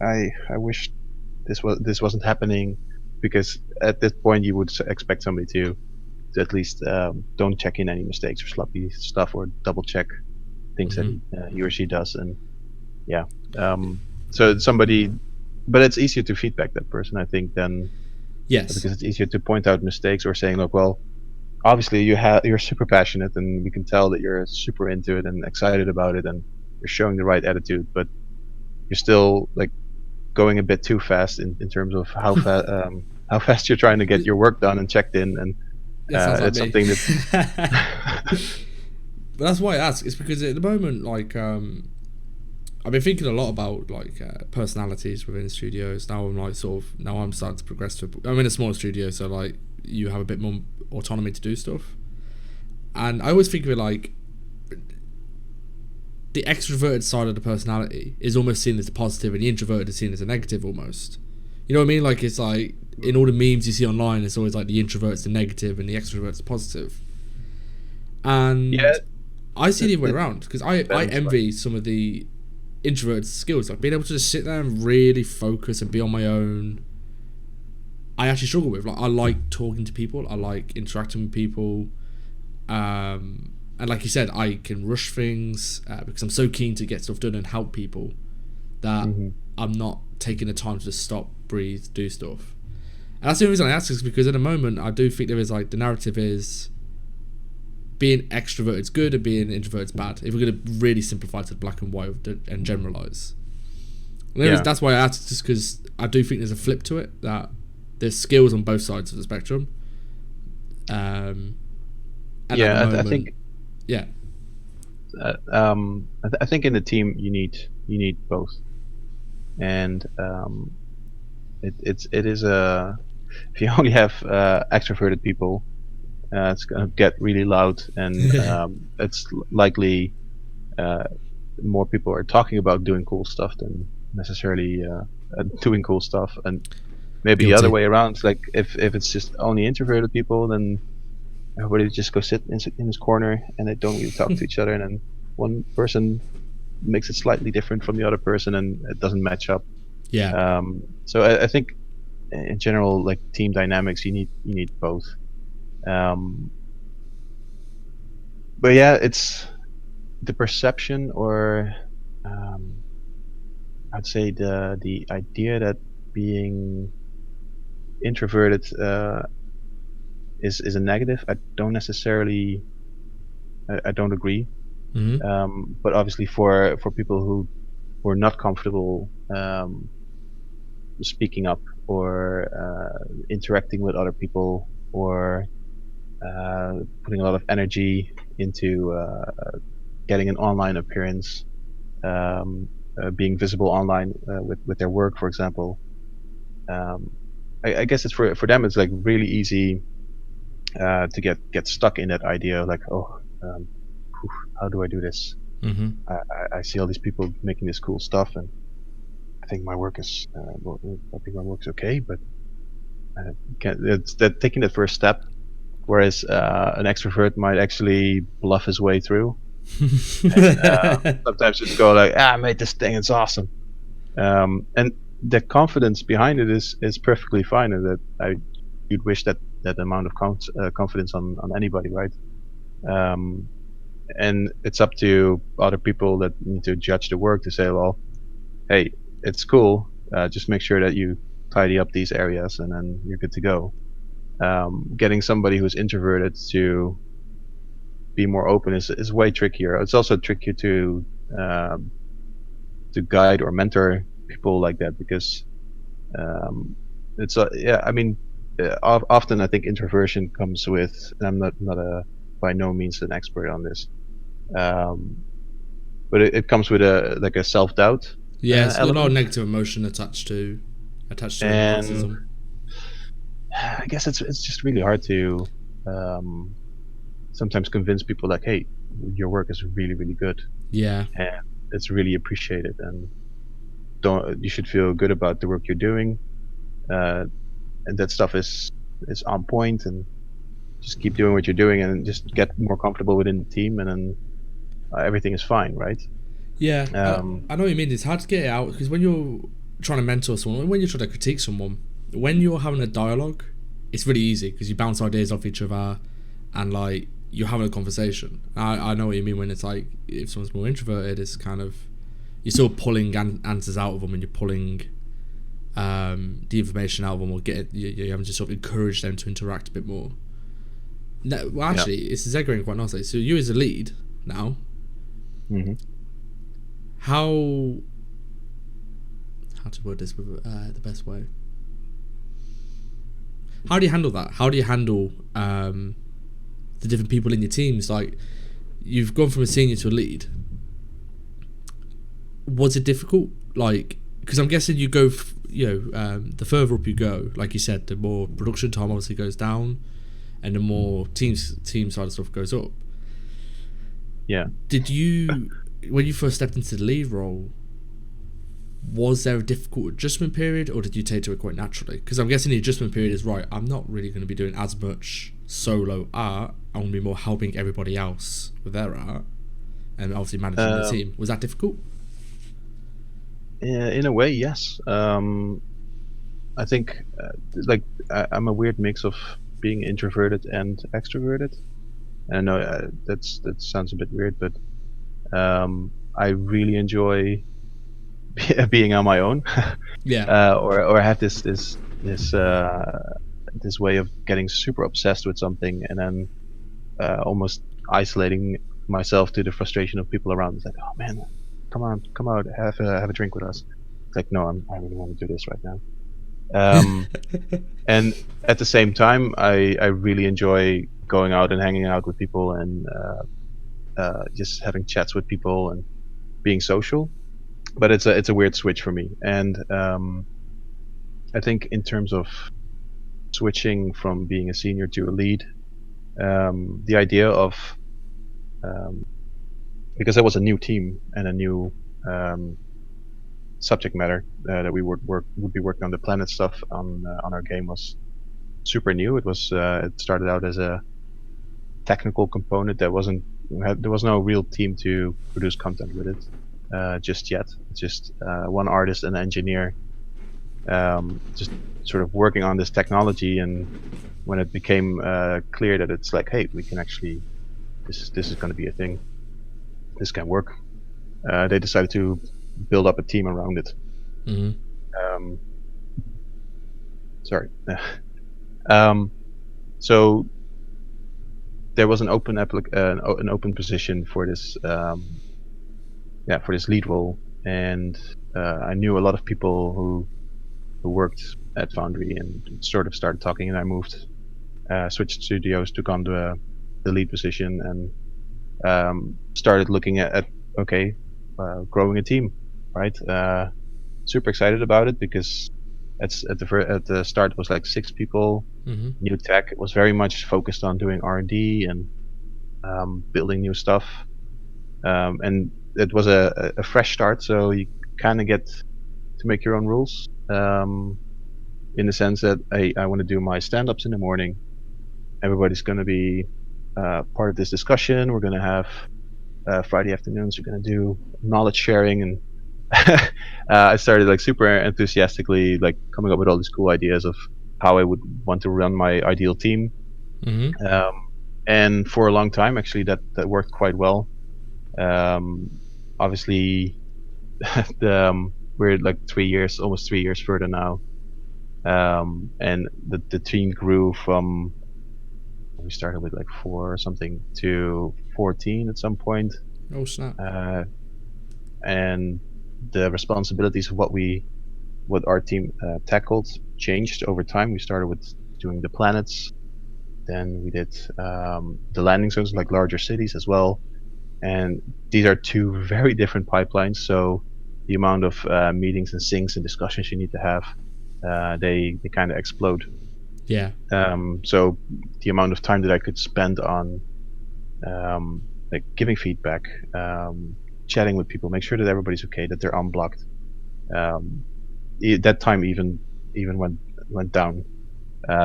I wish this wasn't happening, because at this point you would expect somebody to at least don't check in any mistakes or sloppy stuff, or double check things that he or she does. And so somebody, but it's easier to feedback that person, I think, than because it's easier to point out mistakes or saying, look, well, obviously you're super passionate and we can tell that you're super into it and excited about it and you're showing the right attitude, but you're still like going a bit too fast in terms of how fast you're trying to get your work done and checked in, and it's something that but that's why I ask. It's because at the moment, like, I've been thinking a lot about like personalities within studios. Now I'm starting to progress to. I'm in a smaller studio, so like you have a bit more autonomy to do stuff. And I always think of it like the extroverted side of the personality is almost seen as a positive, and the introverted is seen as a negative almost. You know what I mean? Like it's like in all the memes you see online, it's always like the introvert's the negative and the extrovert's the positive. And I see the other way around, because I envy some of the introverted skills, like being able to just sit there and really focus and be on my own. I actually struggle with. Like I like talking to people, I like interacting with people, and like you said, I can rush things because I'm so keen to get stuff done and help people that I'm not taking the time to just stop, breathe, do stuff. And that's the only reason I ask, is because at the moment I do think there is like the narrative is being extroverted is good and being introverted is bad, if we're going to really simplify to black and white and generalize. And that's why I asked, just because I do think there's a flip to it, that there's skills on both sides of the spectrum. And at the moment, I think I think in the team you need both, and it is if you only have extroverted people, it's gonna get really loud, and it's likely more people are talking about doing cool stuff than necessarily doing cool stuff. And maybe the other way around, like if it's just only introverted people, then everybody just go sit in his corner and they don't really talk to each other, and then one person makes it slightly different from the other person and it doesn't match up. So I think in general, like team dynamics, you need both. But it's the perception, or I'd say the idea that being introverted is a negative. I don't necessarily. I don't agree. But obviously, for people who are not comfortable speaking up or interacting with other people, or putting a lot of energy into getting an online appearance, being visible online with their work, for example. I guess it's for them. It's like really easy to get stuck in that idea of like, how do I do this? I see all these people making this cool stuff, and I think my work is okay, but it's that taking that first step. Whereas an extrovert might actually bluff his way through. And, sometimes just go like, I made this thing, it's awesome. And the confidence behind it is perfectly fine, and that you'd wish that amount of confidence on anybody, right? And it's up to other people that need to judge the work to say, well, hey, it's cool. Just make sure that you tidy up these areas, and then you're good to go. Getting somebody who's introverted to be more open is way trickier. It's also trickier to guide or mentor people like that, because it's I mean, often I think introversion comes with, and I'm not a by no means an expert on this, um, but it comes with a like a self doubt Yeah, it's got a lot of element, negative emotion attached to and narcissism. I guess it's just really hard to um, sometimes convince people like, hey, your work is really really good Yeah, and it's really appreciated, and don't you should feel good about the work you're doing, uh, and that stuff is on point, and just keep doing what you're doing, and just get more comfortable within the team, and then everything is fine, right? yeah. Um, I know what you mean. It's hard to get it out because when you're trying to mentor someone, when you're trying to critique someone, when you're having a dialogue, it's really easy because you bounce ideas off each other, and like you're having a conversation. I know what you mean when it's like if someone's more introverted, it's kind of you're still pulling answers out of them, and you're pulling the information out of them, or you're having to sort of encourage them to interact a bit more. No, well, yeah. actually, it's segueing quite nicely. So you as a lead now, Hmm. how to word this with the best way? How do you handle that? How do you handle the different people in your teams? Like, you've gone from a senior to a lead. Was it difficult? Like, because I'm guessing you go, the further up you go, like you said, the more production time obviously goes down, and the more team side of stuff goes up. Yeah. Did you, when you first stepped into the lead role, was there a difficult adjustment period, or did you take to it quite naturally? Because I'm guessing the adjustment period is right. I'm not really going to be doing as much solo art. I want to be more helping everybody else with their art, and obviously managing the Um, team. Was that difficult? in a way, yes. I think like I'm a weird mix of being introverted and extroverted. And I know that sounds a bit weird, but I really enjoy being on my own, Yeah. or have this way of getting super obsessed with something, and then almost isolating myself to the frustration of people around. It's like, oh man, come out, have a drink with us. It's like, no, I really want to do this right now. Um, and at the same time, I really enjoy going out and hanging out with people, and just having chats with people and being social. But it's a weird switch for me, and I think in terms of switching from being a senior to a lead, the idea of because there was a new team and a new subject matter that we would be working on, the planet stuff on our game was super new. It started out as a technical component that there was no real team to produce content with it just yet. It's just one artist and engineer just sort of working on this technology, and when it became clear that it's like, hey, we can actually this is going to be a thing, this can work, they decided to build up a team around it. Mm-hmm. um, Sorry. So there was an open an open position for this for this lead role, and I knew a lot of people who worked at Foundry, and sort of started talking, and I moved, switched studios, took on the lead position, and started looking at okay, growing a team, right? Super excited about it because at the start it was like 6 people, Mm-hmm. new tech. It was very much focused on doing R&D and building new stuff, and it was a fresh start, so you kind of get to make your own rules, in the sense that I want to do my stand-ups in the morning. Everybody's going to be part of this discussion. We're going to have Friday afternoons. We're going to do knowledge sharing, and I started like super enthusiastically like coming up with all these cool ideas of how I would want to run my ideal team. Mm-hmm. And for a long time, actually, that worked quite well. Obviously, we're like almost 3 years further now, and the team grew from, we started with like 4 or something to 14 at some point, Oh snap. and the responsibilities of what our team tackled changed over time. We started with doing the planets. Then we did the landing zones, like larger cities as well. And these are two very different pipelines. So the amount of meetings and syncs and discussions you need to have, they kind of explode. Yeah. So the amount of time that I could spend on like giving feedback, chatting with people, make sure that everybody's okay, that they're unblocked. That time even went down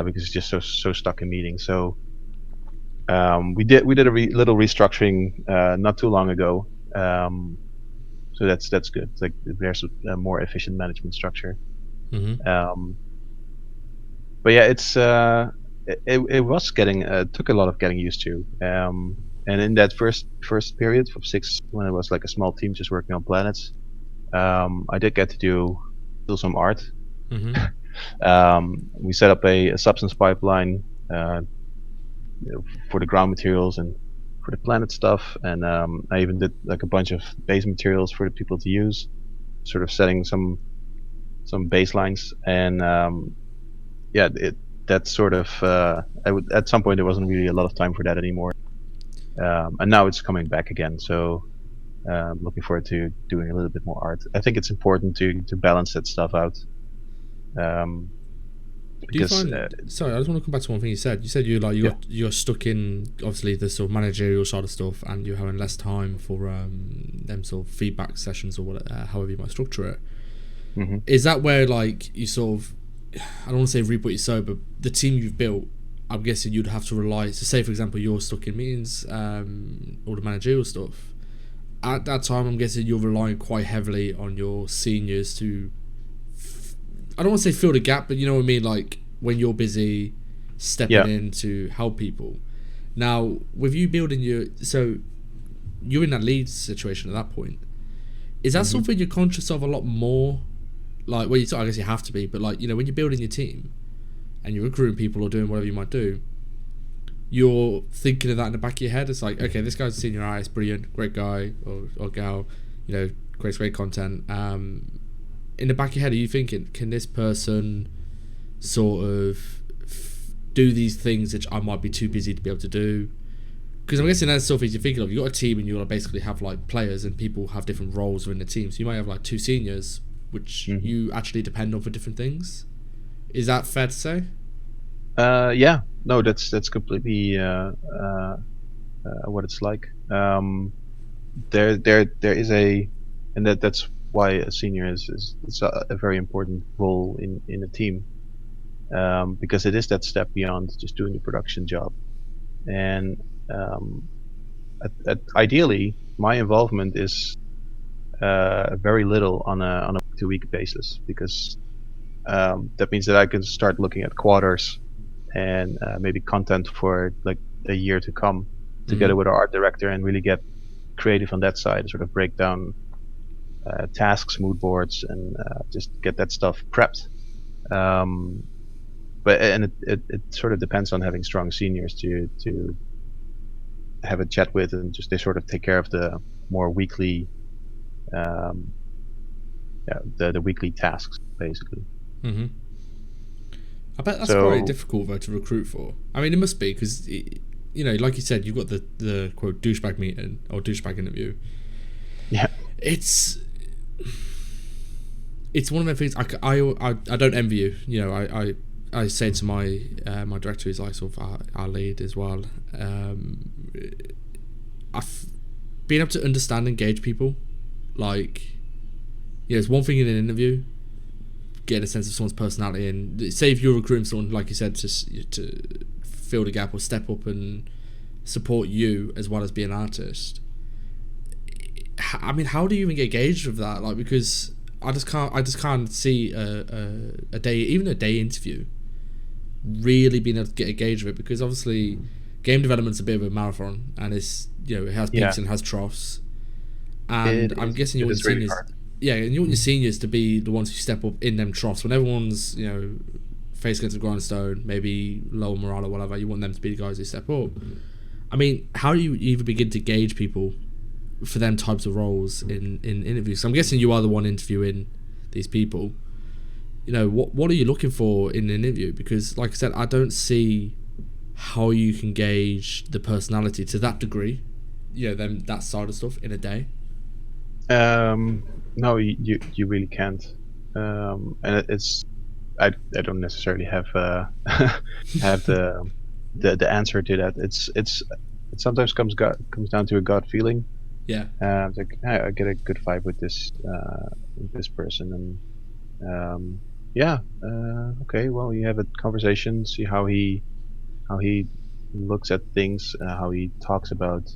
because it's just so stuck in meetings. So we did a little restructuring not too long ago. So that's good. It's like there's a more efficient management structure. Mm-hmm. But yeah, it was getting took a lot of getting used to. And in that first period of 6, when it was like a small team just working on planets, I did get to do some art. Mm-hmm. We set up a substance pipeline for the ground materials and for the planet stuff, and I even did like a bunch of base materials for the people to use, sort of setting some baselines. And yeah, that sort of I would at some point there wasn't really a lot of time for that anymore, and now it's coming back again. So looking forward to doing a little bit more art. I think it's important to balance that stuff out. Do you Because find? Sorry, I just want to come back to one thing you said. You said you're stuck in obviously the sort of managerial side of stuff, and you're having less time for them sort of feedback sessions or whatever, however you might structure it. mm-hmm. Is that where like you sort of, I don't want to say reap what you sow, but the team you've built, I'm guessing you'd have to rely. So say for example you're stuck in meetings, all the managerial stuff. At that time, I'm guessing you're relying quite heavily on your seniors to. I don't want to say fill the gap, but you know what I mean. Like when you're busy, stepping in to help people. Now, with you building so you're in that lead situation at that point. Is that something you're conscious of a lot more? Like, well, I guess you have to be, but like, you know, when you're building your team and you're recruiting people or doing whatever you might do, you're thinking of that in the back of your head. It's like, okay, this guy's a senior artist, brilliant, great guy or gal, you know, great content. In the back of your head, are you thinking, can this person sort of do these things that I might be too busy to be able to do? Because I'm guessing that's stuff you're thinking of. You've got a team and you basically have like players and people have different roles within the team. So you might have like 2 seniors, which you actually depend on for different things. Is that fair to say? Yeah, no, that's completely what it's like. There is and that's why a senior is a very important role in a team, because it is that step beyond just doing a production job. And ideally, my involvement is very little on a week-to-week basis, because that means that I can start looking at quarters and maybe content for like a year to come, together with our art director, and really get creative on that side, sort of break down tasks, mood boards, and just get that stuff prepped. But it sort of depends on having strong seniors to have a chat with, and just they sort of take care of the more weekly, the weekly tasks basically. Mm-hmm. I bet that's very difficult though to recruit for. I mean, it must be, because you know, like you said, you've got the quote douchebag meeting or douchebag interview. Yeah, it's one of the things I don't envy you. You know, I say to my my director, who's like sort of our lead as well. I've been able to understand and engage people. Like, you know, it's one thing in an interview, get a sense of someone's personality, and say if you're recruiting someone, like you said, to fill the gap or step up and support you as well as be an artist. I mean, how do you even get engaged with that? Like, because I just can't see a day interview really being able to get engaged with it, because obviously game development's a bit of a marathon, and it's, you know, it has peaks and has troughs, and I'm guessing you want your seniors, and you want your seniors to be the ones who step up in them troughs when everyone's, you know, face against the grindstone, maybe low morale or whatever. You want them to be the guys who step up. I mean, how do you even begin to gauge people for them types of roles in interviews? So I'm guessing you are the one interviewing these people. what are you looking for in an interview? Because, like I said, I don't see how you can gauge the personality to that degree, then that side of stuff in a day. No, you really can't. And it's I don't necessarily have have the answer to that. It sometimes comes down to a gut feeling. Yeah. It's like I get a good vibe with this person, and yeah, okay. Well, you have a conversation, see how he looks at things, how he talks about,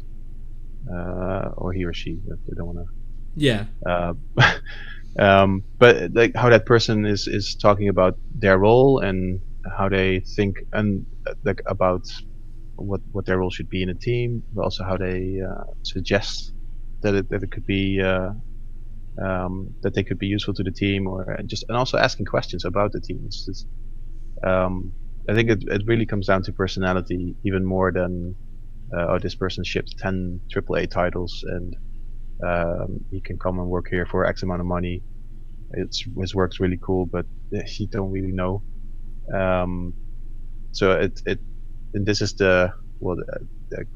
or he or she. I don't want Yeah. to. But like how that person is talking about their role and how they think and like about what their role should be in a team, but also how they suggest that it could be that they could be useful to the team, or and also asking questions about the team. I think it really comes down to personality even more than oh, this person shipped 10 AAA titles and he can come and work here for X amount of money. His work's really cool, but you don't really know. So and this is that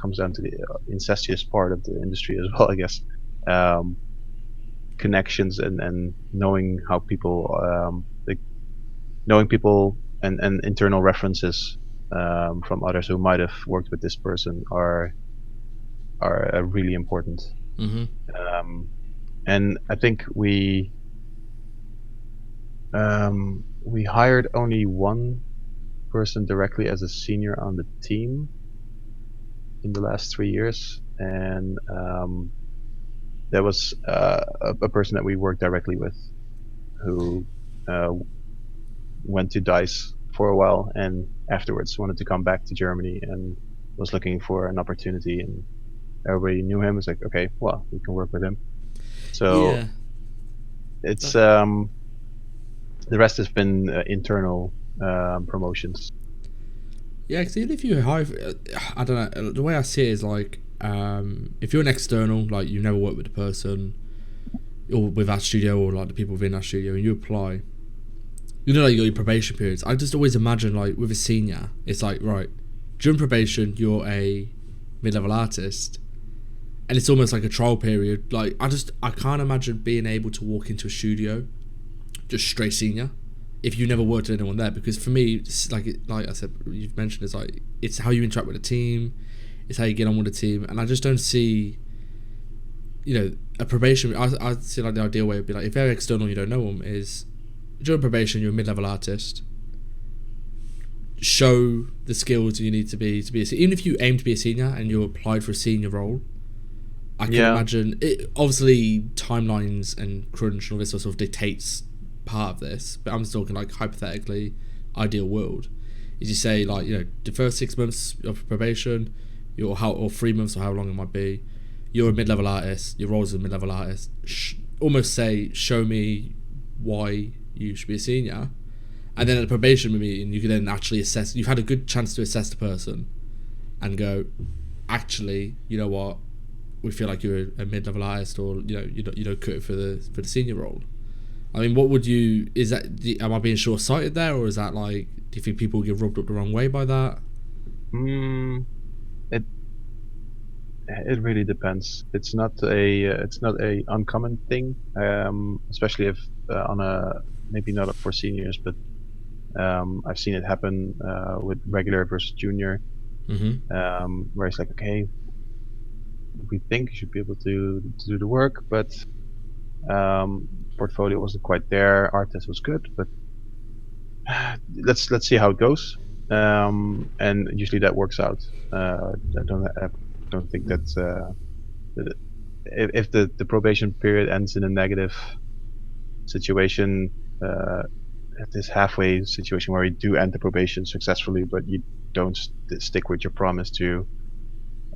comes down to the incestuous part of the industry as well, I guess. Connections and knowing how people like knowing people and internal references from others who might have worked with this person are really important. Mm-hmm. And I think we hired only one person directly as a senior on the team in the last 3 years, and there was a person that we worked directly with who went to DICE for a while and afterwards wanted to come back to Germany and was looking for an opportunity, and everybody knew him. It's like, okay, well, we can work with him. So Yeah. it's the rest has been internal promotions. Yeah, because even if you hire, I don't know, the way I see it is like, if you're an external, like you never worked with the person, or with our studio, or like the people within our studio, and you apply, like you got your probation periods. I just always imagine like with a senior, it's like, right, during probation, you're a mid-level artist, and it's almost like a trial period. Like I can't imagine being able to walk into a studio, just straight senior, if you never worked with anyone there. Because for me, it's like I said, you've mentioned, it's like it's how you interact with the team, it's how you get on with the team, and I just don't see, a probation. I see like the ideal way would be like, if they're external, you don't know them, is during probation you're a mid-level artist. Show the skills you need to be even if you aim to be a senior and you applied for a senior role. I can imagine it. Obviously, timelines and crunch and all this sort of dictates part of this, but I'm just talking like hypothetically, ideal world. Is you say like the first 6 months of probation, or 3 months or how long it might be, you're a mid-level artist. Your role as a mid-level artist. Almost say, show me why you should be a senior, and then at the probation meeting, you can then actually assess. You've had a good chance to assess the person, and go, actually, you know what, we feel like you're a mid-level artist, or you don't cut it for the senior role. I mean, what would you? Is that? Am I being short-sighted there, or is that like? Do you think people get rubbed up the wrong way by that? It really depends. It's not a uncommon thing, especially if on a maybe not for seniors, but I've seen it happen with regular versus junior, where it's like, okay, we think you should be able to do the work, but portfolio wasn't quite there. Art test was good, but let's see how it goes. And usually that works out. I don't think that if the probation period ends in a negative situation, this halfway situation where you do end the probation successfully, but you don't stick with your promise to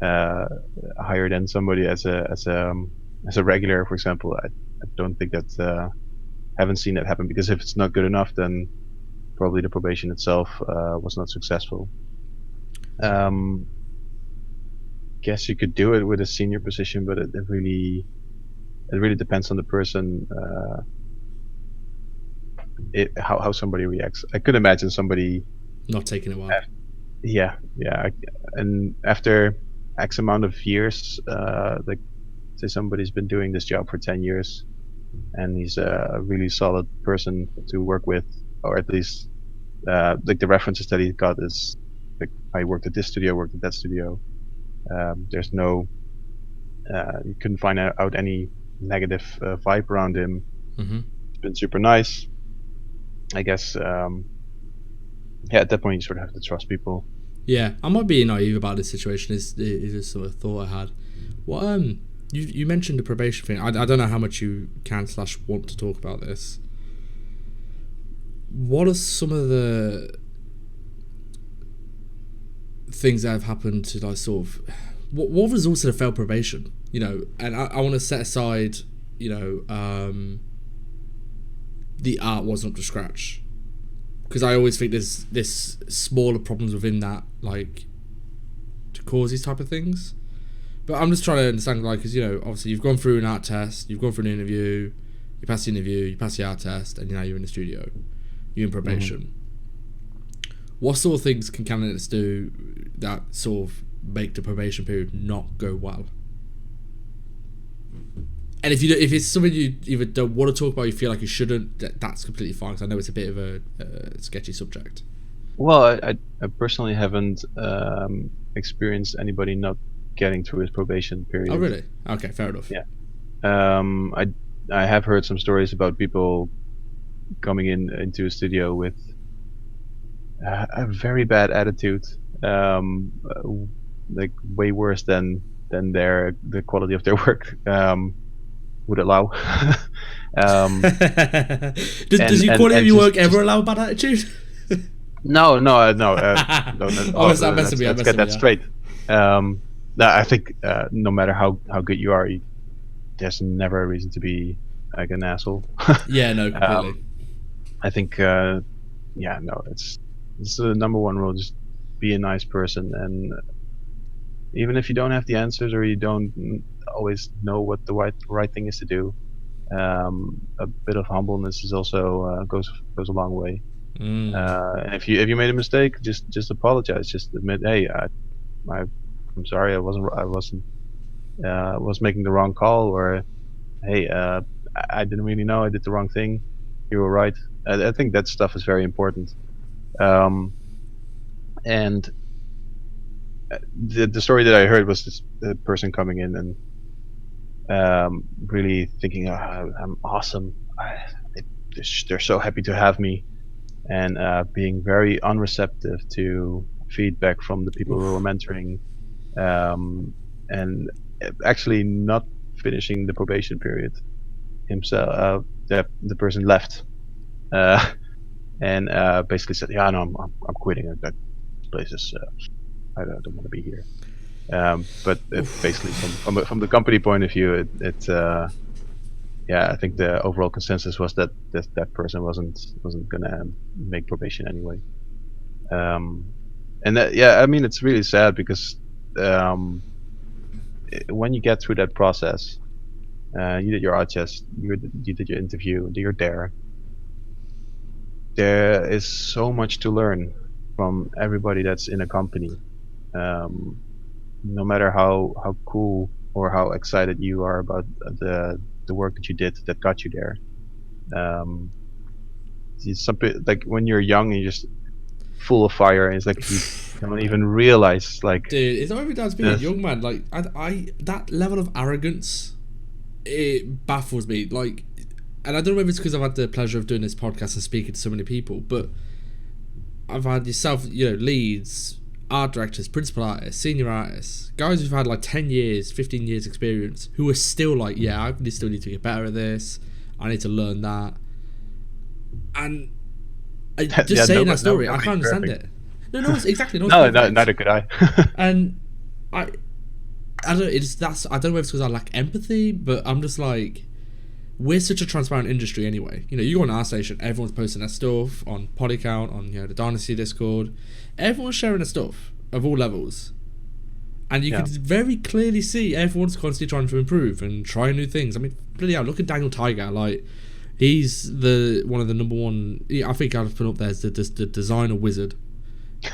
hire then somebody as a regular, for example. I don't think that haven't seen that happen, because if it's not good enough, then probably the probation itself was not successful. Guess you could do it with a senior position, but it really depends on the person. how somebody reacts. I could imagine somebody. Not taking it well. Yeah, yeah, and after X amount of years, like say somebody's been doing this job for 10 years, and he's a really solid person to work with, or at least like the references that he got is like I worked at this studio, worked at that studio. There's no, you couldn't find out any negative vibe around him. Mm-hmm. It's been super nice. I guess, yeah, at that point you sort of have to trust people. Yeah, I might be naive about this situation. Is a sort of thought I had. What you mentioned the probation thing. I don't know how much you can / want to talk about this. What are some of the things that have happened to like sort of what resulted in a failed probation? You know, and I want to set aside, you know, the art wasn't up to scratch, because I always think there's smaller problems within that, like, to cause these type of things. But I'm just trying to understand, like, because, you know, obviously you've gone through an art test, you've gone through an interview, you passed the interview, you passed the art test, and now you're in the studio, you're in probation. Mm-hmm. What sort of things can candidates do that sort of make the probation period not go well? And if it's something you either don't want to talk about, you feel like you shouldn't, that's completely fine, because I know it's a bit of a sketchy subject. Well, I personally haven't experienced anybody not getting through his probation period. Oh, really? Okay, fair enough. Yeah. I have heard some stories about people coming into a studio with a very bad attitude, like way worse than the quality of their work would allow. Does your quality of your work ever allow a bad attitude? No. Let's get that straight. No, I think no matter how good you are, there's never a reason to be like an asshole. Yeah, no, completely. I think, yeah, no, it's the number one rule. Just be a nice person, and even if you don't have the answers or you don't always know what the right thing is to do, a bit of humbleness is also goes a long way. And if you made a mistake, just apologize. Just admit, hey, I'm sorry, I was making the wrong call, or hey, I didn't really know, I did the wrong thing. You were right. I think that stuff is very important. And the story that I heard was this person coming in and really thinking, oh, I'm awesome. They're so happy to have me, and being very unreceptive to feedback from the people who were mentoring, and actually not finishing the probation period himself. The person left, and basically said, "Yeah, no, I'm quitting. That place is I don't want to be here." But basically, from the company point of view, yeah, I think the overall consensus was that person wasn't gonna make probation anyway. And that, yeah, I mean, it's really sad because when you get through that process, you did your art test, you did your interview, you're there. There is so much to learn from everybody that's in a company. No matter how cool or how excited you are about the work that you did that got you there. It's something like when you're young and you're just full of fire, and it's like you don't even realize, like, dude, it's not even down to being a young man. Like I that level of arrogance, it baffles me. Like, and I don't know if it's because I've had the pleasure of doing this podcast and speaking to so many people, but I've had yourself, you know, leads, art directors, principal artists, senior artists, guys who've had like 10 years, 15 years experience, who are still like, yeah, I still need to get better at this, I need to learn that. And just saying that story, I can't understand it. No, it's exactly not. No, neither could I. And I don't know, I don't know if it's because I lack empathy, but I'm just like, we're such a transparent industry anyway. You know, you go on our station, everyone's posting their stuff on Polycount, on, you know, the Dynasty Discord. Everyone's sharing their stuff of all levels, and you can very clearly see everyone's constantly trying to improve and try new things. I mean, bloody hell, look at Daniel Tiger. Like, He's the one of the number one. I think I'd put up there as the designer wizard,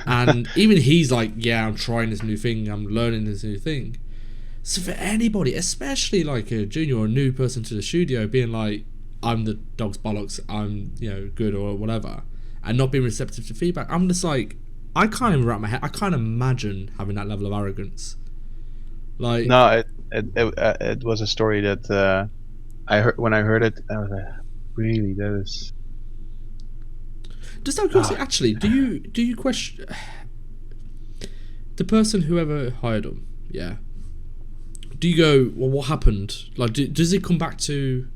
and even he's like, yeah, I'm trying this new thing, I'm learning this new thing. So for anybody, especially like a junior or a new person to the studio, being like, I'm the dog's bollocks, I'm good or whatever, and not being receptive to feedback, I'm just like, I can't even wrap my head. I can't imagine having that level of arrogance. Like, No, it was a story that I heard. When I heard it, I was like, really, that is. just out of curiosity, actually, do you question the person whoever hired them? Yeah. Do you go, well, what happened? Like, does it come back to,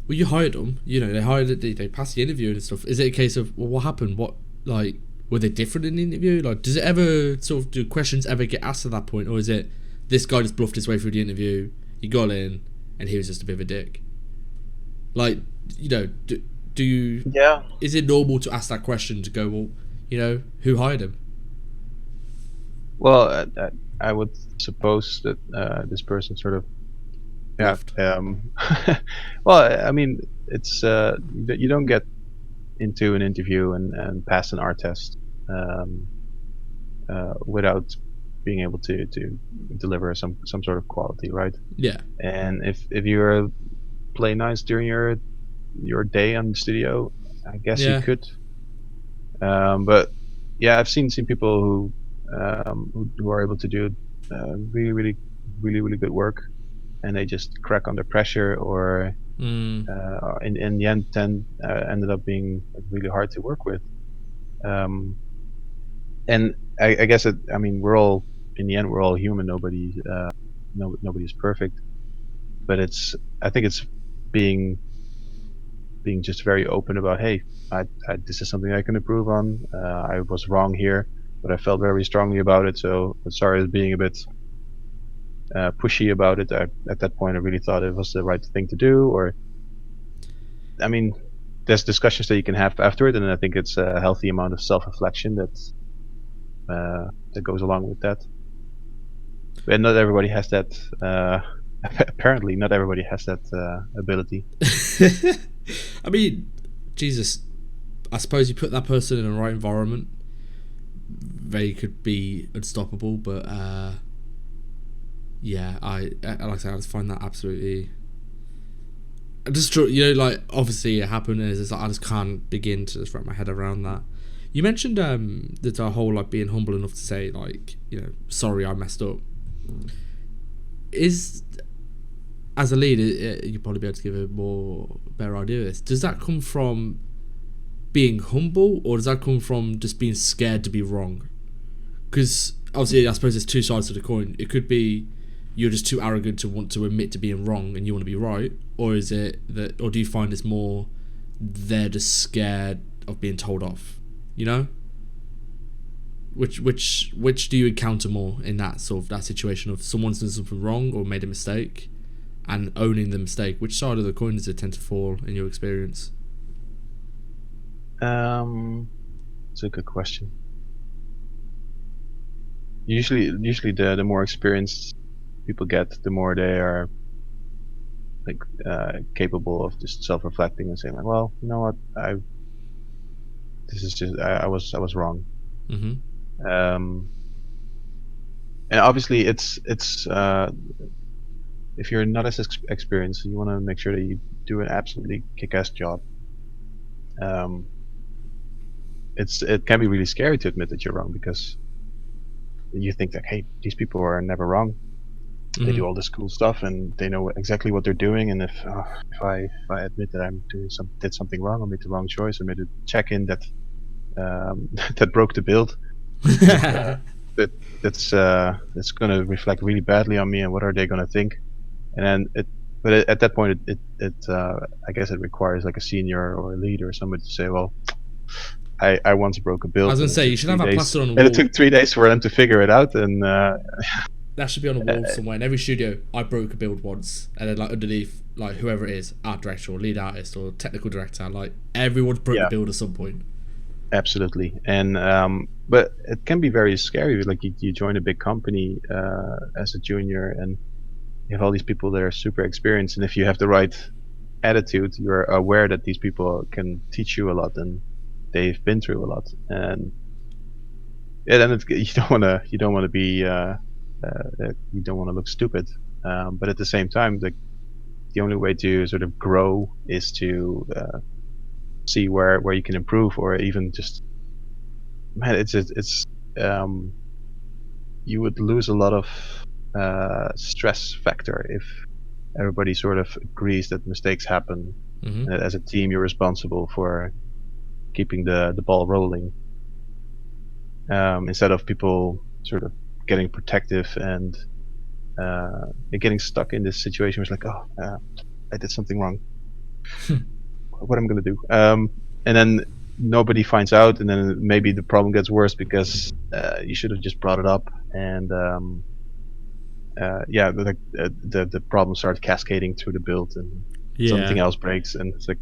well, you hired them, they hired it, they passed the interview and stuff. Is it a case of, well, what happened? What, like, were they different in the interview? Like, does it ever sort of, do questions ever get asked at that point? Or is it, this guy just bluffed his way through the interview, he got in, and he was just a bit of a dick? Like, do you, Yeah. is it normal to ask that question to go, well, who hired him? Well, I would suppose that this person sort of, yeah. Bluffed. Well, I mean, it's you don't get into an interview and pass an art test without being able to deliver some sort of quality, right? Yeah. And if you play nice during your day on the studio, I guess Yeah. you could. But yeah, I've seen people who are able to do really good work, and they just crack under pressure, or in the end then ended up being really hard to work with. And I guess I mean, we're all, in the end, we're all human. Nobody's perfect, but I think it's being just very open about, hey, this is something I can improve on. I was wrong here, but I felt very strongly about it. So sorry, as being a bit pushy about it. At that point, I really thought it was the right thing to do. Or, I mean, there's discussions that you can have after it, and I think it's a healthy amount of self-reflection that goes along with that. But not everybody has that. Apparently, not everybody has that ability. I mean, Jesus, I suppose you put that person in the right environment, they could be unstoppable. But yeah, like I said, I just find that absolutely. I just like, obviously it happened, and it's like I just can't begin to just wrap my head around that. You mentioned that our whole like being humble enough to say, like, sorry, I messed up. Is, as a leader, you'd probably be able to give a better idea of this. Does that come from being humble, or does that come from just being scared to be wrong? Because obviously, I suppose there's two sides to the coin. It could be you're just too arrogant to want to admit to being wrong and you want to be right, or is it that, or do you find it's more they're just scared of being told off? Which do you encounter more in that sort of that situation of someone's done something wrong or made a mistake, and owning the mistake? Which side of the coin does it tend to fall in your experience? It's a good question. Usually the more experienced people get, the more they are like capable of just self-reflecting and saying, like, well, you know what, I was wrong. Mm-hmm. And obviously it's if you're not as experienced, you want to make sure that you do an absolutely kick-ass job. It can be really scary to admit that you're wrong, because you think that, hey, these people are never wrong. Mm-hmm. They do all this cool stuff and they know exactly what they're doing. And if I admit that I'm did something wrong, or made the wrong choice, or made a check-in that that broke the build, that's going to reflect really badly on me. And what are they going to think? And then but at that point, I guess it requires like a senior or a leader or somebody to say, well, I once broke a build. I was going to say, you should have that plastered on the wall. And it took 3 days for them to figure it out. And that should be on a wall somewhere in every studio. I broke a build once, and then like underneath, like whoever it is, art director or lead artist or technical director, like everyone's broke a build at some point. Absolutely. And but it can be very scary. Like you join a big company as a junior, and you have all these people that are super experienced, and if you have the right attitude, you're aware that these people can teach you a lot and they've been through a lot, and yeah, then you don't want to be you don't want to look stupid, but at the same time, the only way to sort of grow is to see where you can improve, or even just, man, it's you would lose a lot of stress factor if everybody sort of agrees that mistakes happen, Mm-hmm. and that as a team you're responsible for keeping the ball rolling, instead of people sort of getting protective and getting stuck in this situation where it's like, oh, I did something wrong. What am I gonna do? And then nobody finds out, and then maybe the problem gets worse because you should have just brought it up, and yeah, the problem starts cascading through the build, and something Yeah. else breaks, and it's like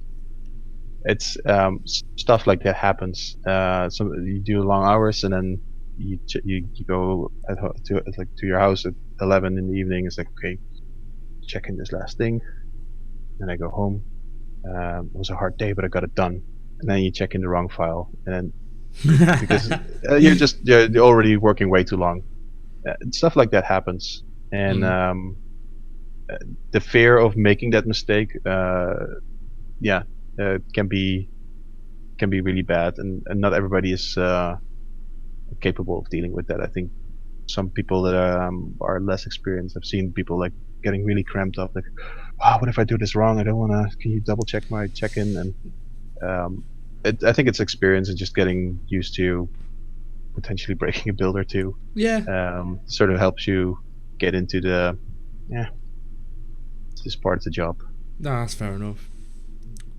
stuff like that happens. So you do long hours, and then you go to your house at 11 in the evening. It's like, okay, checking this last thing, and I go home. It was a hard day, but I got it done. And then you check in the wrong file, and then because you're already working way too long. Stuff like that happens, and the fear of making that mistake, yeah, can be really bad, and not everybody is capable of dealing with that. I think some people that are less experienced, I've seen people like getting really cramped up, like, oh, what if I do this wrong? I don't want to. Can you double check my check-in? And I think it's experience and just getting used to potentially breaking a build or two. Yeah. Sort of helps you get into the this part of the job. No, that's fair enough,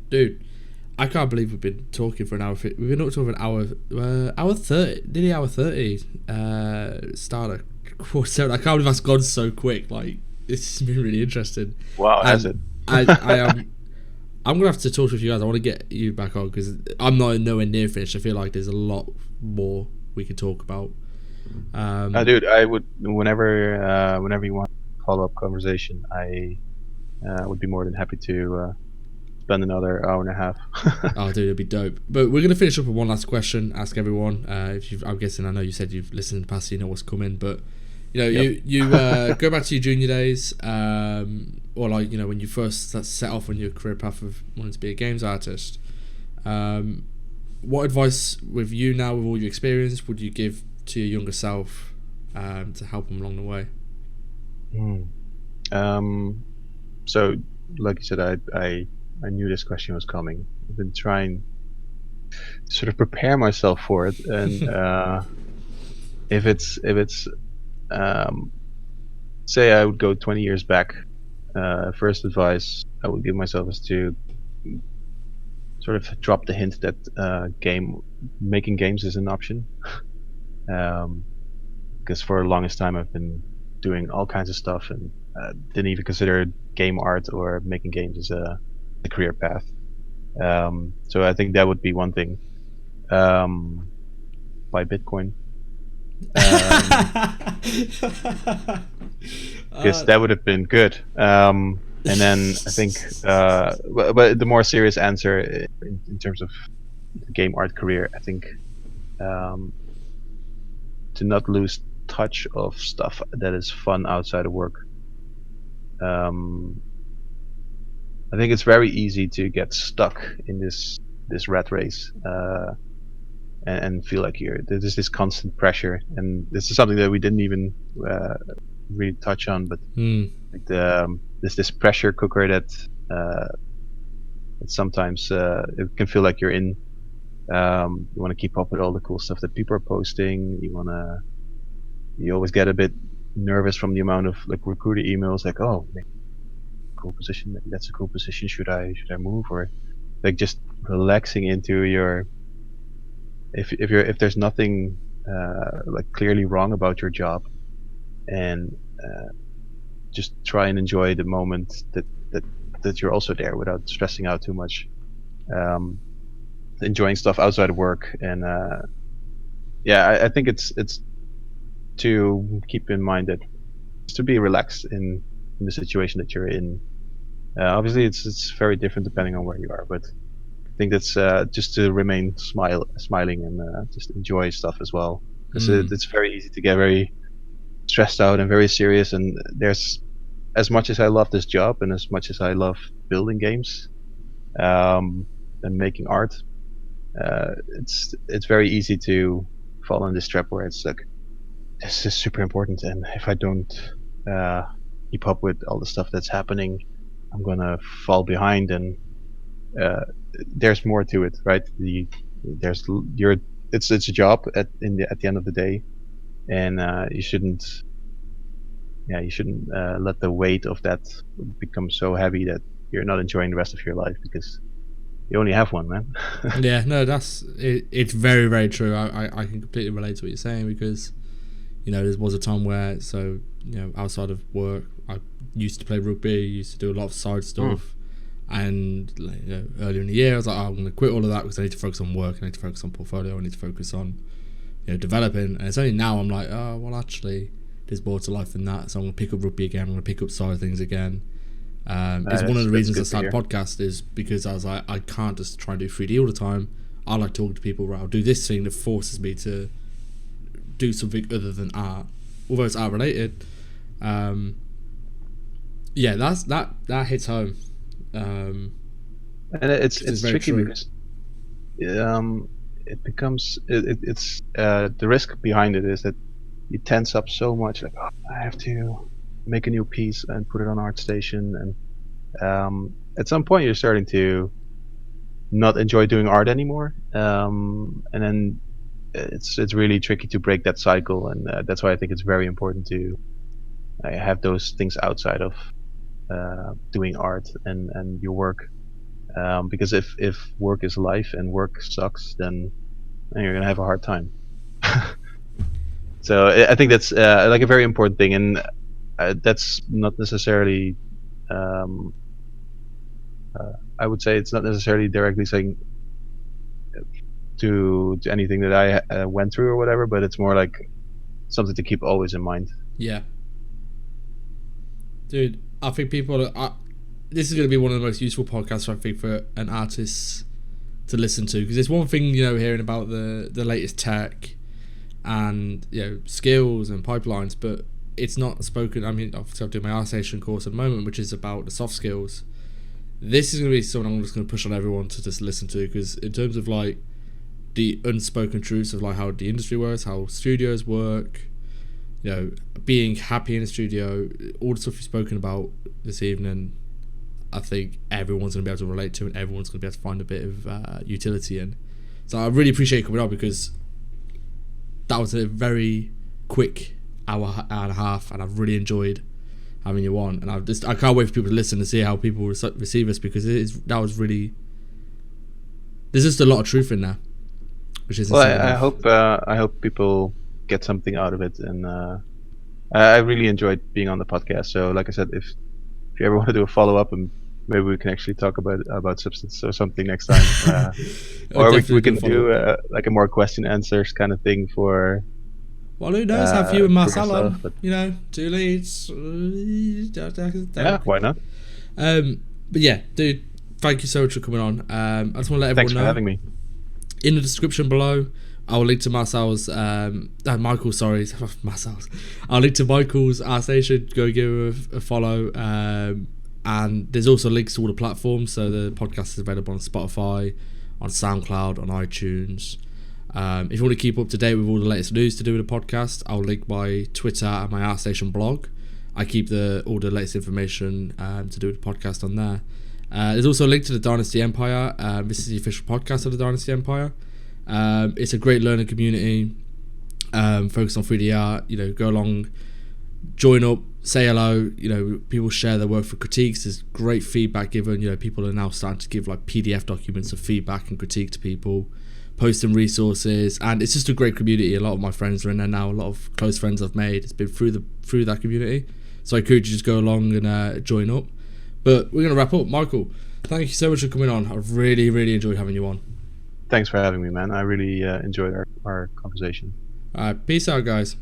dude. I can't believe we've been talking for an hour. We've been up to an hour 30, nearly hour 30. Start at quarter 7. I can't believe that's gone so quick. Like, it's been really interesting. Wow, has it? I am. I'm gonna have to talk with you guys. I want to get you back on because I'm not nowhere near finished. I feel like there's a lot more we could talk about. Dude, I would whenever you want a follow-up conversation, I would be more than happy to spend another hour and a half. Oh, dude, it'd be dope. But we're gonna finish up with one last question. Ask everyone. I'm guessing, I know you said you've listened in the past, so you know what's coming. But you know, Yep. you go back to your junior days, or like, you know, when you first set off on your career path of wanting to be a games artist. What advice, with you now, with all your experience, would you give to your younger self to help them along the way? So, like you said, I knew this question was coming. I've been trying to sort of prepare myself for it, and if it's say I would go 20 years back, first advice I would give myself is to sort of drop the hint that making games is an option, because for the longest time I've been doing all kinds of stuff and didn't even consider game art or making games as a career path. So I think that would be one thing. Buy Bitcoin. Because that would have been good. And then I think, but the more serious answer in terms of the game art career, I think to not lose touch of stuff that is fun outside of work. I think it's very easy to get stuck in this rat race and feel like there's this constant pressure, and this is something that we didn't even really touch on, but like there's this pressure cooker that sometimes it can feel like you're in. You want to keep up with all the cool stuff that people are posting. You always get a bit nervous from the amount of like recruiter emails, like, oh, cool position, maybe that's a cool position, should I move, or like just relaxing into your, if there's nothing like clearly wrong about your job, and just try and enjoy the moment that you're also there without stressing out too much, enjoying stuff outside of work, and I think it's to keep in mind that just to be relaxed in the situation that you're in, Obviously, it's very different depending on where you are, but I think that's just to remain smiling and just enjoy stuff as well. Because it's very easy to get very stressed out and very serious. And there's, as much as I love this job and as much as I love building games and making art, it's very easy to fall in this trap where it's like, this is super important, and if I don't keep up with all the stuff that's happening, I'm gonna fall behind. And there's more to it, right? It's a job at the end of the day, and you shouldn't let the weight of that become so heavy that you're not enjoying the rest of your life, because you only have one, man. Yeah, no, that's it. It's very, very true. I can completely relate to what you're saying, because there was a time where, so outside of work, I used to play rugby, used to do a lot of side stuff, and earlier in the year I was like, I'm going to quit all of that because I need to focus on work, I need to focus on portfolio, I need to focus on developing. And it's only now I'm like, oh well, actually there's more to life than that, so I'm going to pick up rugby again, I'm going to pick up side things again. It's one of the reasons I started a podcast, is because I was like, I can't just try and do 3D all the time. I like talking to people, where I'll do this thing that forces me to do something other than art, although it's art related. Yeah, that hits home. And it's tricky true. Because it becomes it's the risk behind it is that you tense up so much, like, oh, I have to make a new piece and put it on ArtStation, and at some point you're starting to not enjoy doing art anymore, and then it's really tricky to break that cycle. And that's why I think it's very important to have those things outside of doing art and your work, because if work is life and work sucks, then you're gonna have a hard time. So I think that's like a very important thing, and that's not necessarily I would say it's not necessarily directly saying to anything that I went through or whatever, but it's more like something to keep always in mind. Yeah, dude, I think people are, this is going to be one of the most useful podcasts, I think, for an artist to listen to, because it's one thing hearing about the latest tech and skills and pipelines, but it's not spoken. I mean, obviously I'm doing my ArtStation course at the moment, which is about the soft skills. This is going to be something I'm just going to push on everyone to just listen to, because in terms of like the unspoken truths of like how the industry works, how studios work, being happy in a studio, all the stuff you've spoken about this evening, I think everyone's going to be able to relate to, and everyone's going to be able to find a bit of utility in. So I really appreciate you coming on, because that was a very quick hour and a half, and I've really enjoyed having you on, and I can't wait for people to listen and see how people receive us, because that was really, there's just a lot of truth in there, which is I hope people get something out of it, and I really enjoyed being on the podcast. So like I said, if you ever want to do a follow-up, and maybe we can actually talk about substance or something next time, or we can do like a more question answers kind of thing for. Well, who knows? Have you and Marcel on? 2 leads. Yeah, why not? But yeah, dude, thank you so much for coming on. I just want to let everyone know. Thanks for having me. In the description below, I'll link to Marcel's, Michael's, sorry, Marcel's. I'll link to Michael's ArtStation. Go give a follow. And there's also links to all the platforms. So the podcast is available on Spotify, on SoundCloud, on iTunes. If you want to keep up to date with all the latest news to do with the podcast, I'll link my Twitter and my ArtStation blog. I keep all the latest information to do with the podcast on there. There's also a link to the Dynasty Empire. This is the official podcast of the Dynasty Empire. It's a great learning community focused on 3D art. Go along, join up, say hello. People share their work for critiques. There's great feedback given. People are now starting to give like PDF documents of feedback and critique to people, posting resources, and it's just a great community. A lot of my friends are in there now. A lot of close friends I've made, it's been through that community. So I encourage you to just go along and join up. But we're going to wrap up. Michael, thank you so much for coming on. I've really, really enjoyed having you on. Thanks for having me, man. I really enjoyed our conversation. All right, peace out, guys.